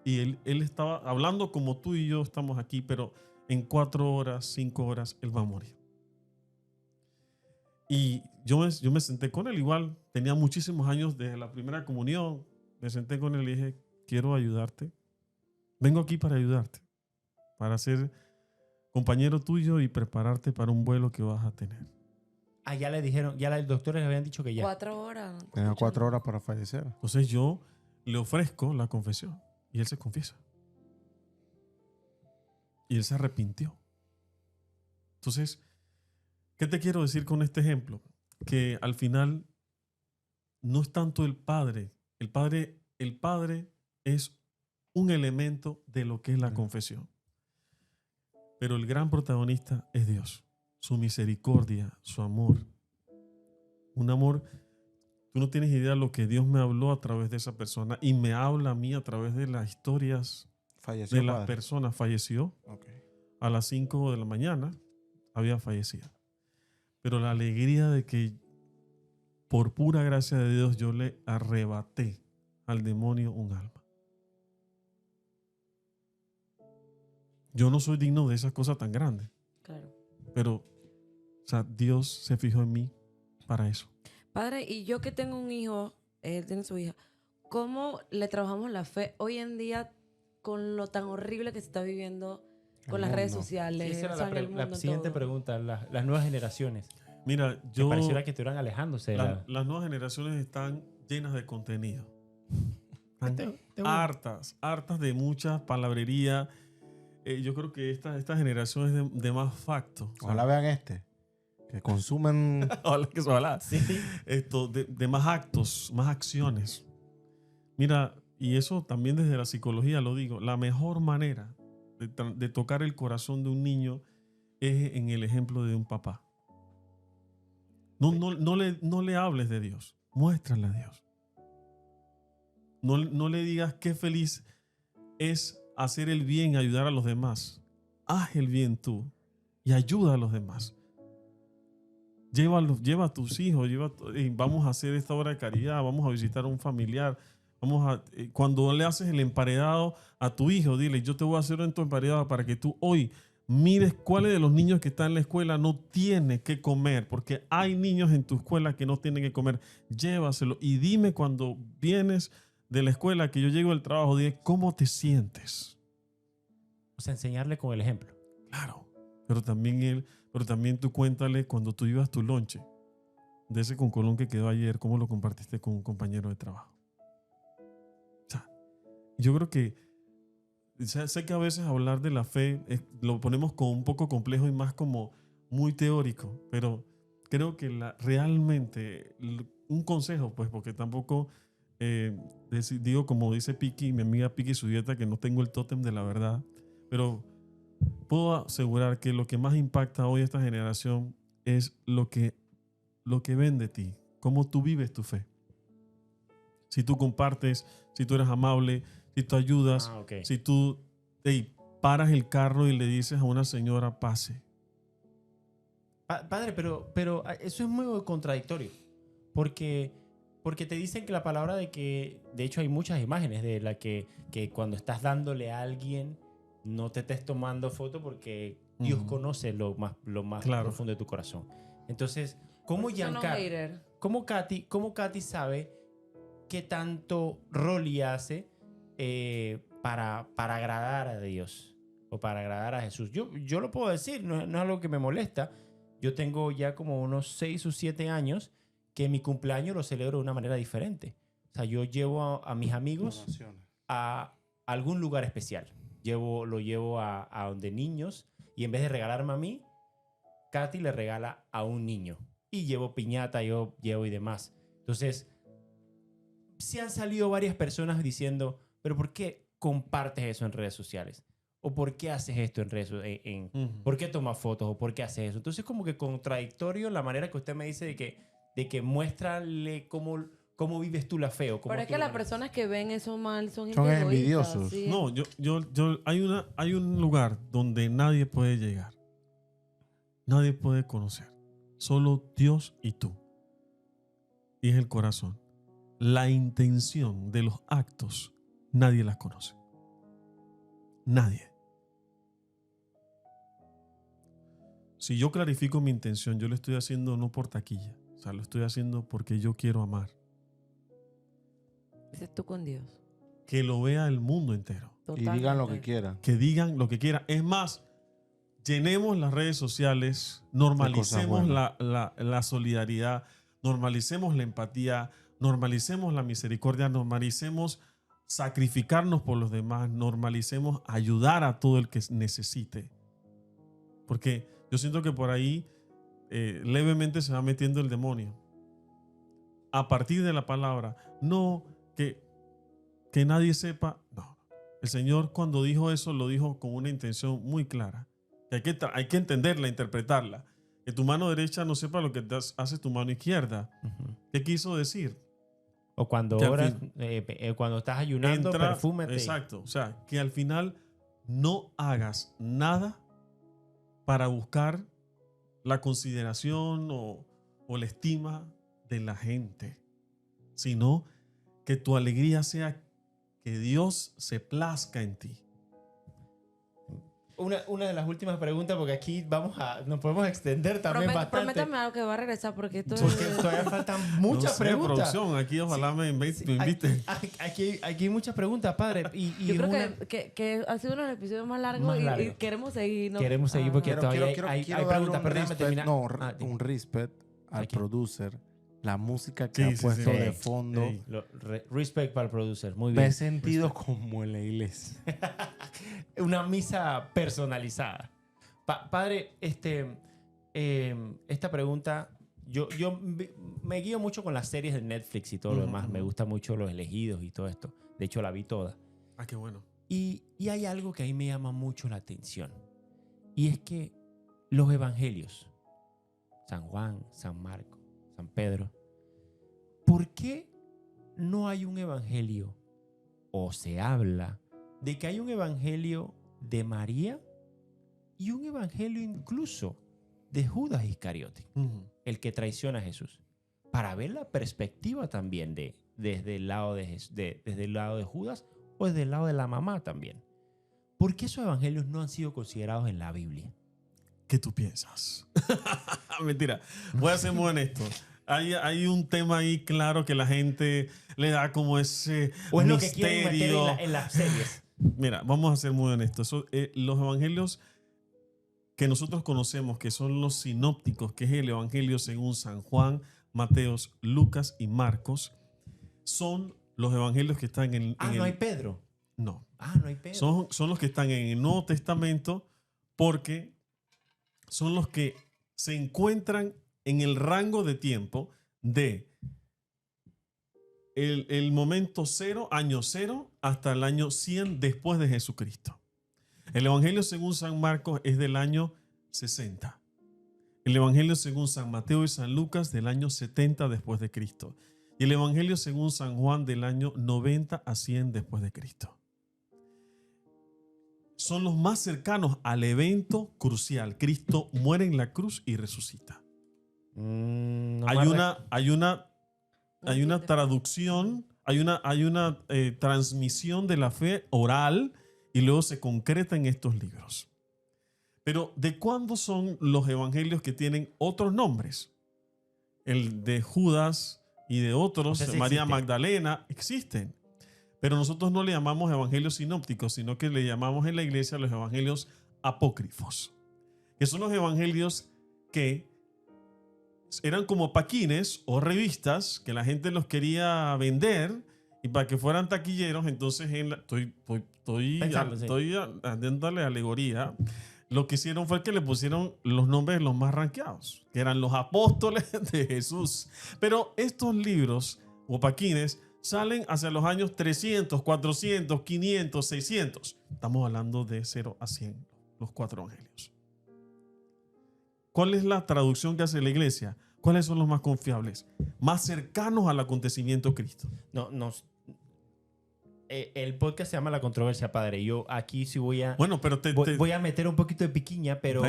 Y él estaba hablando como tú y yo estamos aquí, pero en 4 horas, 5 horas, él va a morir. Y yo me senté con él, igual tenía muchísimos años desde la primera comunión, me senté con él y le dije, quiero ayudarte. Vengo aquí para ayudarte, para ser compañero tuyo y prepararte para un vuelo que vas a tener. Ah, ya le dijeron, ya los doctores le habían dicho que ya. 4 horas. Tenía 4 horas para fallecer. Entonces yo le ofrezco la confesión y él se confiesa. Y él se arrepintió. Entonces, ¿qué te quiero decir con este ejemplo? Que al final no es tanto el Padre. El Padre es un elemento de lo que es la confesión. Pero el gran protagonista es Dios. Su misericordia, su amor. Un amor, tú no tienes idea de lo que Dios me habló a través de esa persona y me habla a mí a través de las historias Falleció de las padre. personas. Falleció Okay. a las 5 de la mañana, había fallecido. Pero la alegría de que por pura gracia de Dios yo le arrebaté al demonio un alma. Yo no soy digno de esas cosas tan grandes, Claro. pero o sea, Dios se fijó en mí para eso. Padre, y yo que tengo un hijo, él tiene su hija, ¿cómo le trabajamos la fe hoy en día con lo tan horrible que se está viviendo con El las redes mundo. sociales? Sí, esa era o sea, en el la mundo siguiente todo? pregunta. Las nuevas generaciones. Mira, Que yo pareciera que estuvieran alejándose de las nuevas generaciones están llenas de contenido. Están Te- hartas de mucha palabrería. Yo creo que esta generación es de más facto. O sea, Ojalá vean que consumen. ojalá. Sí. Esto, de más actos, más acciones. Mira, y eso también desde la psicología lo digo, la mejor manera de tocar el corazón de un niño es en el ejemplo de un papá. No le hables de Dios, muéstrale a Dios. No le digas qué feliz es hacer el bien, ayudar a los demás. Haz el bien tú y ayuda a los demás. lleva a tus hijos, vamos a hacer esta obra de caridad, vamos a visitar a un familiar, cuando le haces el emparedado a tu hijo, dile, yo te voy a hacer en tu emparedado para que tú hoy mires cuáles de los niños que están en la escuela no tienen que comer, porque hay niños en tu escuela que no tienen que comer. Llévaselo y dime cuando vienes de la escuela, que yo llego del trabajo, dime cómo te sientes. O sea, enseñarle con el ejemplo. Claro, pero también tú cuéntale cuando tú llevas tu lonche de ese concolón que quedó ayer, cómo lo compartiste con un compañero de trabajo. O sea, yo creo que sé que a veces hablar de la fe lo ponemos como un poco complejo y más como muy teórico, pero creo que realmente un consejo, pues, porque tampoco digo como dice Piki, mi amiga Piki, su dieta, que no tengo el tótem de la verdad, pero puedo asegurar que lo que más impacta hoy a esta generación es lo que ven de ti, cómo tú vives tu fe. Si tú compartes, si tú eres amable, si tú ayudas, Okay. si tú paras el carro y le dices a una señora, pase. Padre, pero eso es muy contradictorio. Porque te dicen que la palabra de que, de hecho hay muchas imágenes de la que cuando estás dándole a alguien, no te estés tomando foto porque Dios conoce lo más Claro. profundo de tu corazón. Entonces, ¿cómo Son los haters. ¿Cómo Katy sabe qué tanto Rolly hace para agradar a Dios o para agradar a Jesús? Yo lo puedo decir, no es algo que me molesta. Yo tengo ya como unos 6 o 7 años que mi cumpleaños lo celebro de una manera diferente. O sea, yo llevo a mis amigos a algún lugar especial. Lo llevo a donde niños, y en vez de regalarme a mí, Katy le regala a un niño. Y llevo piñata, yo llevo y demás. Entonces, sí han salido varias personas diciendo, pero ¿por qué compartes eso en redes sociales? ¿O por qué haces esto en redes sociales? ¿Por qué tomas fotos? ¿O por qué haces eso? Entonces, como que contradictorio la manera que usted me dice de que muéstrale cómo vives tú la fe. O cómo Pero es tú que lo las manejas. personas que ven eso mal son Son egoístas, envidiosos. ¿sí? No, hay un lugar donde nadie puede llegar. Nadie puede conocer. Solo Dios y tú. Y es el corazón. La intención de los actos, nadie las conoce. Nadie. Si yo clarifico mi intención, yo lo estoy haciendo no por taquilla. O sea, lo estoy haciendo porque yo quiero amar. Dices tú con Dios. Que lo vea el mundo entero. Y digan lo que Totalmente. quieran. Que digan lo que quieran. Es más, llenemos las redes sociales, normalicemos buenas. la solidaridad, normalicemos la empatía, normalicemos la misericordia, normalicemos sacrificarnos por los demás, normalicemos ayudar a todo el que necesite. Porque yo siento que por ahí levemente se va metiendo el demonio. A partir de la palabra, no que nadie sepa, no. El Señor cuando dijo eso lo dijo con una intención muy clara. Que hay que entenderla, interpretarla. Que tu mano derecha no sepa lo que hace tu mano izquierda. ¿Qué quiso decir? O cuando Que al oras, fin- cuando estás ayunando, perfúmate. Exacto. O sea, que al final no hagas nada para buscar la consideración o la estima de la gente, sino que tu alegría sea que Dios se plazca en ti. Una de las últimas preguntas, porque aquí nos podemos extender también bastante. Prométame algo que va a regresar porque esto Porque todavía faltan muchas No sé, preguntas. producción, aquí ojalá me invite. Aquí hay muchas preguntas, padre. Y Yo es creo una- que ha sido uno de los episodios más largos, Más y largo. queremos seguir. ¿no? Queremos seguir porque Ajá. todavía hay quiero preguntas, darle pero déjame respect, terminar. no, Dime. un respect al Aquí. producer. La música que Sí, ha sí, puesto sí. de Ey, fondo. ey. Respect para el producer. Muy Me bien. he sentido como en la iglesia. Una misa personalizada. Padre, esta pregunta, yo me guío mucho con las series de Netflix y todo lo demás. Me gusta mucho Los Elegidos y todo esto. De hecho, la vi toda. Ah, qué bueno. Y hay algo que a mí me llama mucho la atención. Y es que los evangelios, San Juan, San Marcos, San Pedro, ¿por qué no hay un evangelio o se habla de que hay un evangelio de María y un evangelio incluso de Judas Iscariote? el que traiciona a Jesús. Para ver la perspectiva también desde el lado desde el lado de Judas o desde el lado de la mamá también. ¿Por qué esos evangelios no han sido considerados en la Biblia? ¿Qué tú piensas? Mentira. Voy a ser muy honesto. Hay un tema ahí claro que la gente le da como ese ¿O es lo que misterio. quieren meter en las series? Mira, vamos a ser muy honestos. Los evangelios que nosotros conocemos, que son los sinópticos, que es el evangelio según San Juan, Mateos, Lucas y Marcos, son los evangelios que están ¿No hay Pedro? No. No hay Pedro. Son los que están en el Nuevo Testamento porque son los que se encuentran en el rango de tiempo de el momento 0, año 0, hasta el año 100 después de Jesucristo. El Evangelio según San Marcos es del año 60. El Evangelio según San Mateo y San Lucas del año 70 después de Cristo. Y el Evangelio según San Juan del año 90 a 100 después de Cristo. Son los más cercanos al evento crucial. Cristo muere en la cruz y resucita. Hay una traducción, hay una transmisión de la fe oral y luego se concreta en estos libros. Pero ¿de cuándo son los evangelios que tienen otros nombres? El de Judas y de otros, sí María existen. Magdalena, existen. Pero nosotros no le llamamos evangelios sinópticos, sino que le llamamos en la iglesia los evangelios apócrifos, que son los evangelios que eran como paquines o revistas que la gente los quería vender y para que fueran taquilleros. Entonces estoy Pensando, sí. dándole alegoría. Lo que hicieron fue que le pusieron los nombres de los más rankeados, que eran los apóstoles de Jesús. Pero estos libros o paquines salen hacia los años 300, 400, 500, 600. Estamos hablando de 0 a 100, los 4 evangelios. ¿Cuál es la traducción que hace la iglesia? ¿Cuáles son los más confiables? Más cercanos al acontecimiento de Cristo. El podcast se llama La Controversia, padre. Yo aquí sí voy a... Bueno, pero voy a meter un poquito de piquiña, pero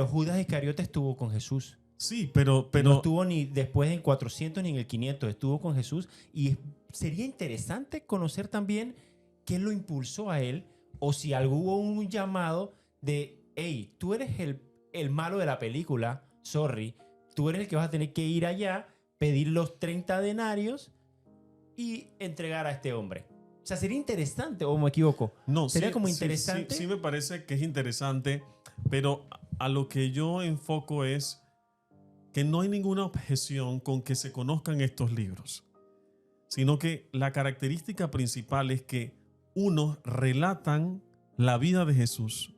Judas Iscariote estuvo con Jesús. Sí, pero No estuvo ni después en 400 ni en el 500, estuvo con Jesús. Y sería interesante conocer también qué lo impulsó a él, o si hubo un llamado de, hey, tú eres el malo de la película, sorry, tú eres el que vas a tener que ir allá, pedir los 30 denarios y entregar a este hombre. O sea, sería interesante, ¿o me equivoco? No, sería sí, como interesante. Sí, me parece que es interesante, pero a lo que yo enfoco es que no hay ninguna objeción con que se conozcan estos libros, sino que la característica principal es que unos relatan la vida de Jesús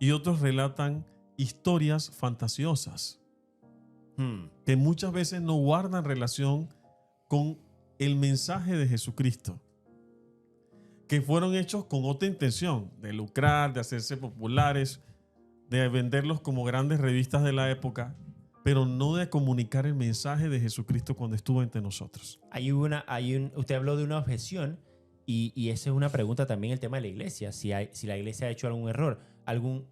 y otros relatan historias fantasiosas que muchas veces no guardan relación con el mensaje de Jesucristo, que fueron hechos con otra intención, de lucrar, de hacerse populares, de venderlos como grandes revistas de la época, pero no de comunicar el mensaje de Jesucristo cuando estuvo entre nosotros. Usted habló de una objeción y esa es una pregunta también, el tema de la iglesia. Si la iglesia ha hecho algún error,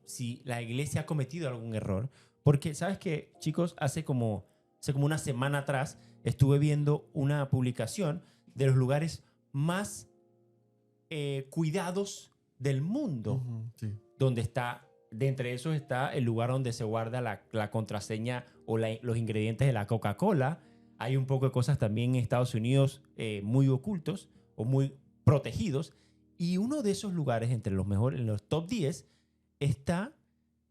si la iglesia ha cometido algún error. Porque, ¿sabes qué, chicos? Hace como una semana atrás estuve viendo una publicación de los lugares más cuidados del mundo. Sí. Donde de entre esos está el lugar donde se guarda la contraseña o los ingredientes de la Coca-Cola. Hay un poco de cosas también en Estados Unidos muy ocultos o muy protegidos. Y uno de esos lugares, entre los mejores, en los top 10, está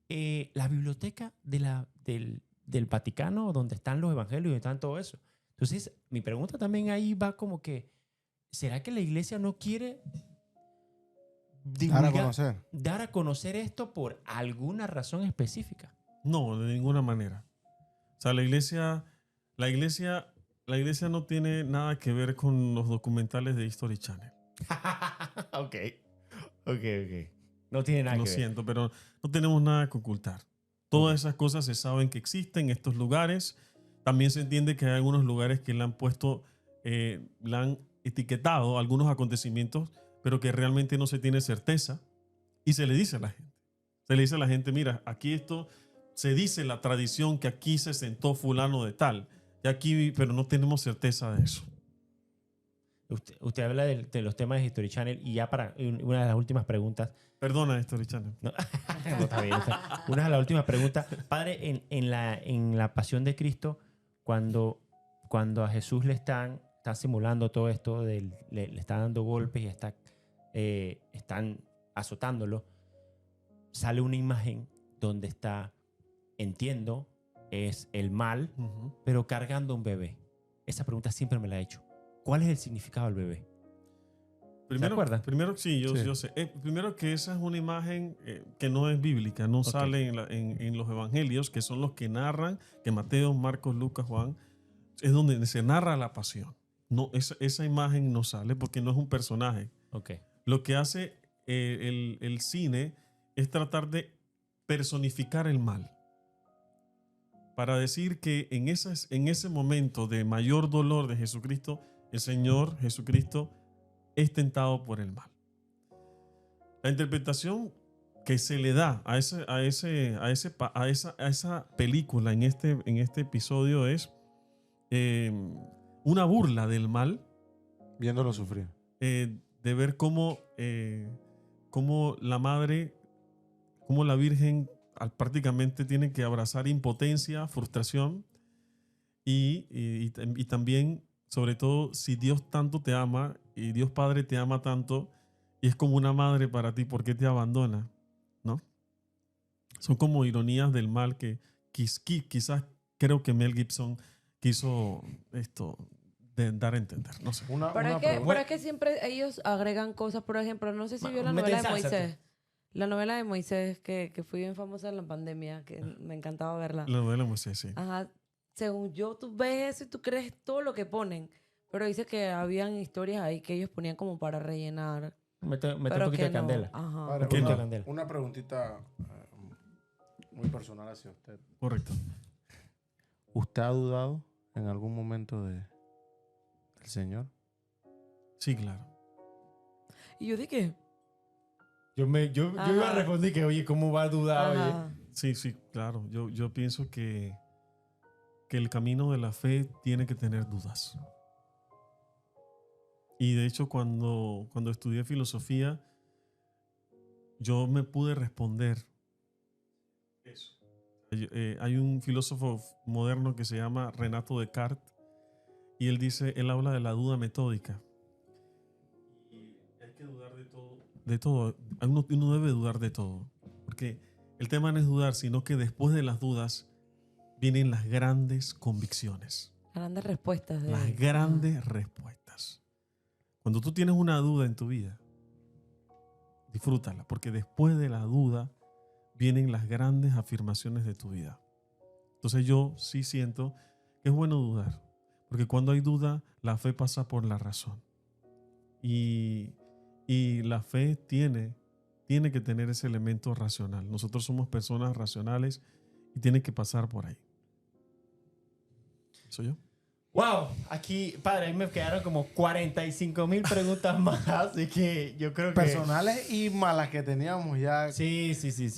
la biblioteca del Vaticano, donde están los evangelios y están todo eso. Entonces, mi pregunta también ahí va como que, ¿será que la iglesia no quiere dar a conocer esto por alguna razón específica? No, de ninguna manera. O sea, la iglesia no tiene nada que ver con los documentales de History Channel. Ok. No tiene nada que ver. Lo siento, pero no tenemos nada que ocultar. Todas esas cosas se saben que existen en estos lugares. También se entiende que hay algunos lugares que le han puesto, le han etiquetado algunos acontecimientos, pero que realmente no se tiene certeza. Y se le dice a la gente. Se le dice a la gente, mira, aquí esto se dice la tradición que aquí se sentó fulano de tal, y aquí, pero no tenemos certeza de eso. Usted habla de los temas de History Channel y ya para una de las últimas preguntas. Perdona, History Channel. No, no, está bien, una de las últimas preguntas. Padre, en la Pasión de Cristo, cuando a Jesús le están simulando todo esto, le están dando golpes y están azotándolo, sale una imagen donde está, entiendo, es el mal, pero cargando un bebé. Esa pregunta siempre me la he hecho. ¿Cuál es el significado del bebé? ¿Se acuerdan? Primero, sí, yo sé. Primero que esa es una imagen que no es bíblica, no sale en los evangelios, que son los que narran, que Mateo, Marcos, Lucas, Juan, es donde se narra la pasión. No, esa imagen no sale porque no es un personaje. Okay. Lo que hace el cine es tratar de personificar el mal. Para decir que en ese momento de mayor dolor de Jesucristo, el Señor Jesucristo es tentado por el mal. La interpretación que se le da a esa película en este episodio es una burla del mal. Viéndolo sufrir. De ver cómo la madre, cómo la Virgen prácticamente tiene que abrazar impotencia, frustración y también, sobre todo, si Dios tanto te ama y Dios Padre te ama tanto y es como una madre para ti, ¿por qué te abandona? ¿No? Son como ironías del mal que quizás creo que Mel Gibson quiso dar a entender. No sé. Pero es que siempre ellos agregan cosas. Por ejemplo, no sé si vio la novela de Moisés. La novela de Moisés, que fue bien famosa en la pandemia, que me encantaba verla. La novela de Moisés, sí. Ajá. Según yo, tú ves eso y tú crees todo lo que ponen. Pero dice que habían historias ahí que ellos ponían como para rellenar. Mete un pero poquito de no. candela. Ajá. Padre, ¿Qué no? Candela. una preguntita muy personal hacia usted. Correcto. ¿Usted ha dudado en algún momento del Señor? Sí, claro. Y yo dije, Yo iba a responder que, oye, ¿cómo va a dudar? ajá. Sí, claro. Yo pienso que el camino de la fe tiene que tener dudas. Y de hecho, cuando estudié filosofía, yo me pude responder eso. Hay un filósofo moderno que se llama Renato Descartes y él habla de la duda metódica. Y hay que dudar de todo. Uno debe dudar de todo. Porque el tema no es dudar, sino que después de las dudas vienen las grandes convicciones. Grandes respuestas. Las grandes respuestas. Cuando tú tienes una duda en tu vida, disfrútala, porque después de la duda vienen las grandes afirmaciones de tu vida. Entonces yo sí siento que es bueno dudar, porque cuando hay duda, la fe pasa por la razón. Y la fe tiene que tener ese elemento racional. Nosotros somos personas racionales y tiene que pasar por ahí. ¿Soy yo? Wow, aquí, padre, ahí me quedaron como 45,000 preguntas más, así que yo creo que... Personales y malas que teníamos ya. Sí,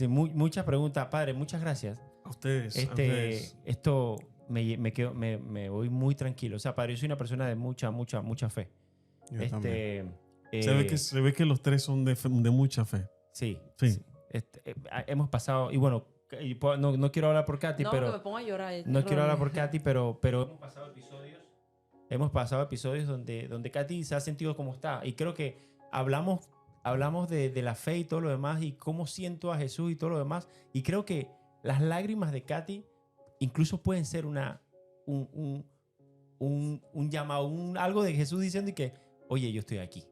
muchas preguntas. Padre, muchas gracias. A ustedes. A ustedes. Esto me voy muy tranquilo. O sea, padre, yo soy una persona de mucha fe. Yo también. Se ve que los tres son de mucha fe. Sí. Sí. Hemos pasado, y bueno, no quiero hablar por Katy, No, pero... que me pongo a llorar. No quiero hablar por Katy, pero hemos pasado episodios donde Katy se ha sentido como está. Y creo que hablamos de la fe y todo lo demás y cómo siento a Jesús y todo lo demás. Y creo que las lágrimas de Katy incluso pueden ser un llamado, algo de Jesús diciendo y que, oye, yo estoy aquí.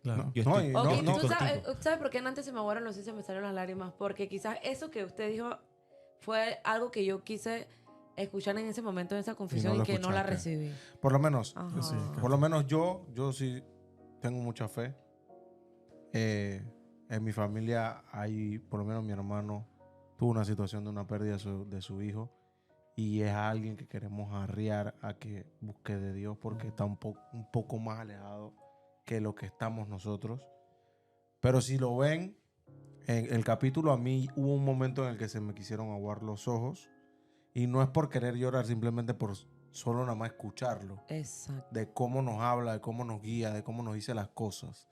Claro. Yo No, estoy, y- Ok, yo estoy ¿tú contigo. sabes por qué antes se me aguaron los ojos y se me salieron las lágrimas? Porque quizás eso que usted dijo fue algo que yo quise escuchar en ese momento, en esa confesión, lo y que no la escuchaste. recibí. Por lo menos, Ajá. Sí, por lo menos yo sí tengo mucha fe. En mi familia hay, por lo menos mi hermano tuvo una situación de una pérdida de su hijo y es alguien que queremos arriar a que busque de Dios porque está un poco más alejado que lo que estamos nosotros. Pero si lo ven, En el capítulo a mí hubo un momento en el que se me quisieron aguar los ojos y no es por querer llorar, simplemente por solo nada más escucharlo, Exacto. de cómo nos habla, de cómo nos guía, de cómo nos dice las cosas.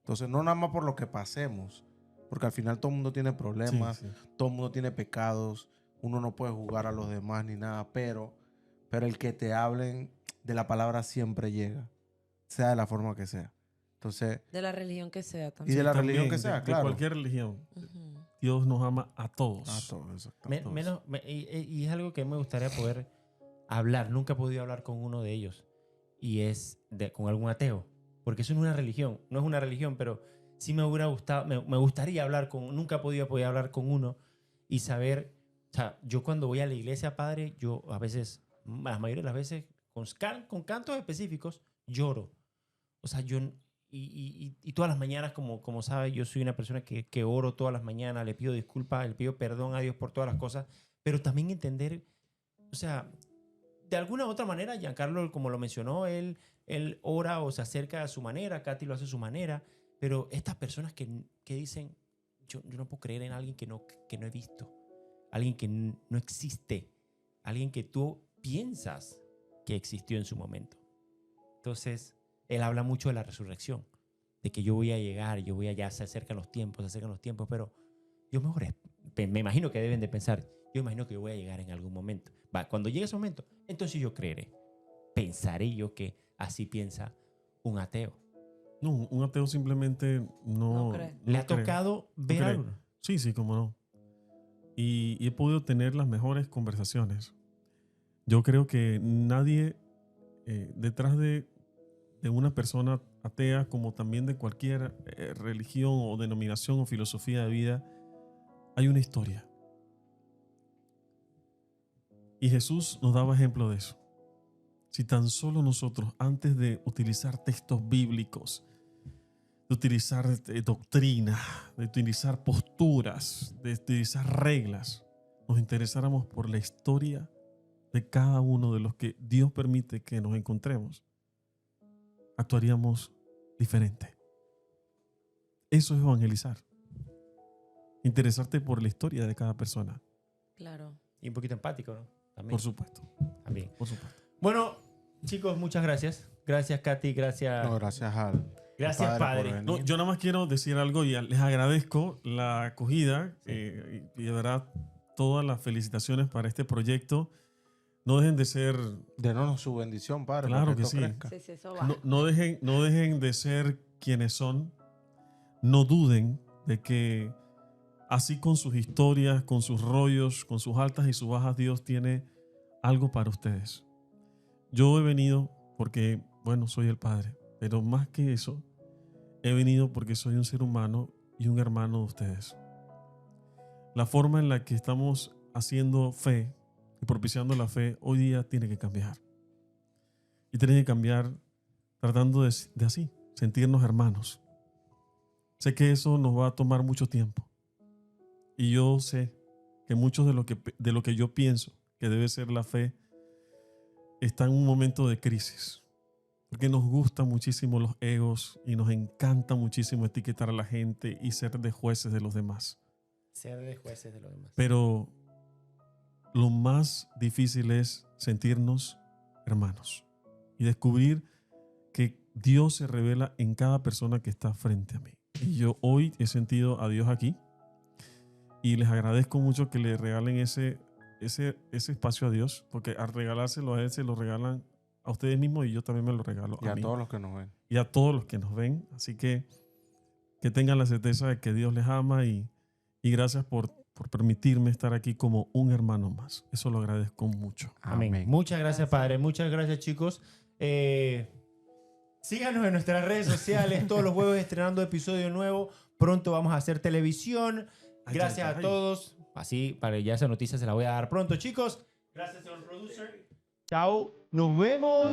Entonces, no nada más por lo que pasemos, porque al final todo el mundo tiene problemas, Sí, sí. todo el mundo tiene pecados, uno no puede juzgar a los demás ni nada, pero el que te hablen de la palabra siempre llega, sea de la forma que sea. Entonces, De la religión que sea y también. de la También, religión que sea, de claro. cualquier religión. Ujú. Dios nos ama a todos. A todos, exactamente. Y es algo que me gustaría poder hablar. Nunca he podido hablar con uno de ellos. Y es con algún ateo. Porque eso no es una religión. No es una religión, pero sí me hubiera gustado, me gustaría hablar con... Nunca he podido poder hablar con uno y saber... O sea, yo cuando voy a la iglesia, padre, yo a veces, la mayoría de las veces, con cantos específicos, lloro. O sea, yo... Y todas las mañanas, como sabe, yo soy una persona que oro todas las mañanas, le pido disculpas, le pido perdón a Dios por todas las cosas, pero también entender, o sea, de alguna u otra manera, Giancarlo, como lo mencionó, él ora o se acerca a su manera, Katy lo hace a su manera, pero estas personas que dicen, yo no puedo creer en alguien que no he visto, alguien que no existe, alguien que tú piensas que existió en su momento. Entonces, él habla mucho de la resurrección, de que yo voy a llegar, ya se acercan los tiempos, pero yo me imagino que deben de pensar, yo imagino que yo voy a llegar en algún momento. Cuando llegue ese momento, entonces yo creeré. Pensaré yo que así piensa un ateo. No, un ateo simplemente No no... cree. ¿Le no ha cree. tocado No ver cree. algo? Sí, sí, cómo no. Y he podido tener las mejores conversaciones. Yo creo que nadie detrás de una persona atea, como también de cualquier religión o denominación o filosofía de vida, hay una historia. Y Jesús nos daba ejemplo de eso. Si tan solo nosotros, antes de utilizar textos bíblicos, de utilizar doctrina, de utilizar posturas, de utilizar reglas, nos interesáramos por la historia de cada uno de los que Dios permite que nos encontremos, actuaríamos diferente. Eso es evangelizar. Interesarte por la historia de cada persona. Claro. Y un poquito empático, ¿no? También. Por supuesto. También. Por supuesto. Bueno, chicos, muchas gracias. Gracias, Katy. Gracias. No, gracias al Gracias, padre. por venir. No, yo nada más quiero decir algo y les agradezco la acogida y de verdad todas las felicitaciones para este proyecto. No dejen de ser, Denos su bendición, Padre. Claro para que esto sí. crezca. Sí, sí, eso va. no dejen de ser quienes son. No duden de que así con sus historias, con sus rollos, con sus altas y sus bajas, Dios tiene algo para ustedes. Yo he venido porque, bueno, soy el Padre, pero más que eso, he venido porque soy un ser humano y un hermano de ustedes. La forma en la que estamos haciendo fe y propiciando la fe hoy día tiene que cambiar. Y tiene que cambiar tratando de así, sentirnos hermanos. Sé que eso nos va a tomar mucho tiempo. Y yo sé que mucho de lo que yo pienso que debe ser la fe está en un momento de crisis. Porque nos gustan muchísimo los egos y nos encanta muchísimo etiquetar a la gente y ser de jueces de los demás. Ser de jueces de los demás. Pero lo más difícil es sentirnos hermanos y descubrir que Dios se revela en cada persona que está frente a mí. Y yo hoy he sentido a Dios aquí y les agradezco mucho que le regalen ese espacio a Dios, porque al regalárselo a Él se lo regalan a ustedes mismos y yo también me lo regalo Y a a mí todos los que nos ven. y a todos los que nos ven. Así que tengan la certeza de que Dios les ama y gracias por permitirme estar aquí como un hermano más. Eso lo agradezco mucho. Amén. Muchas gracias, padre. Muchas gracias, chicos. Síganos en nuestras redes sociales. Todos los jueves estrenando episodio nuevo. Pronto vamos a hacer televisión. Gracias a todos. Así, para ya esa noticia se la voy a dar pronto, chicos. Gracias, señor producer. Chao. Nos vemos.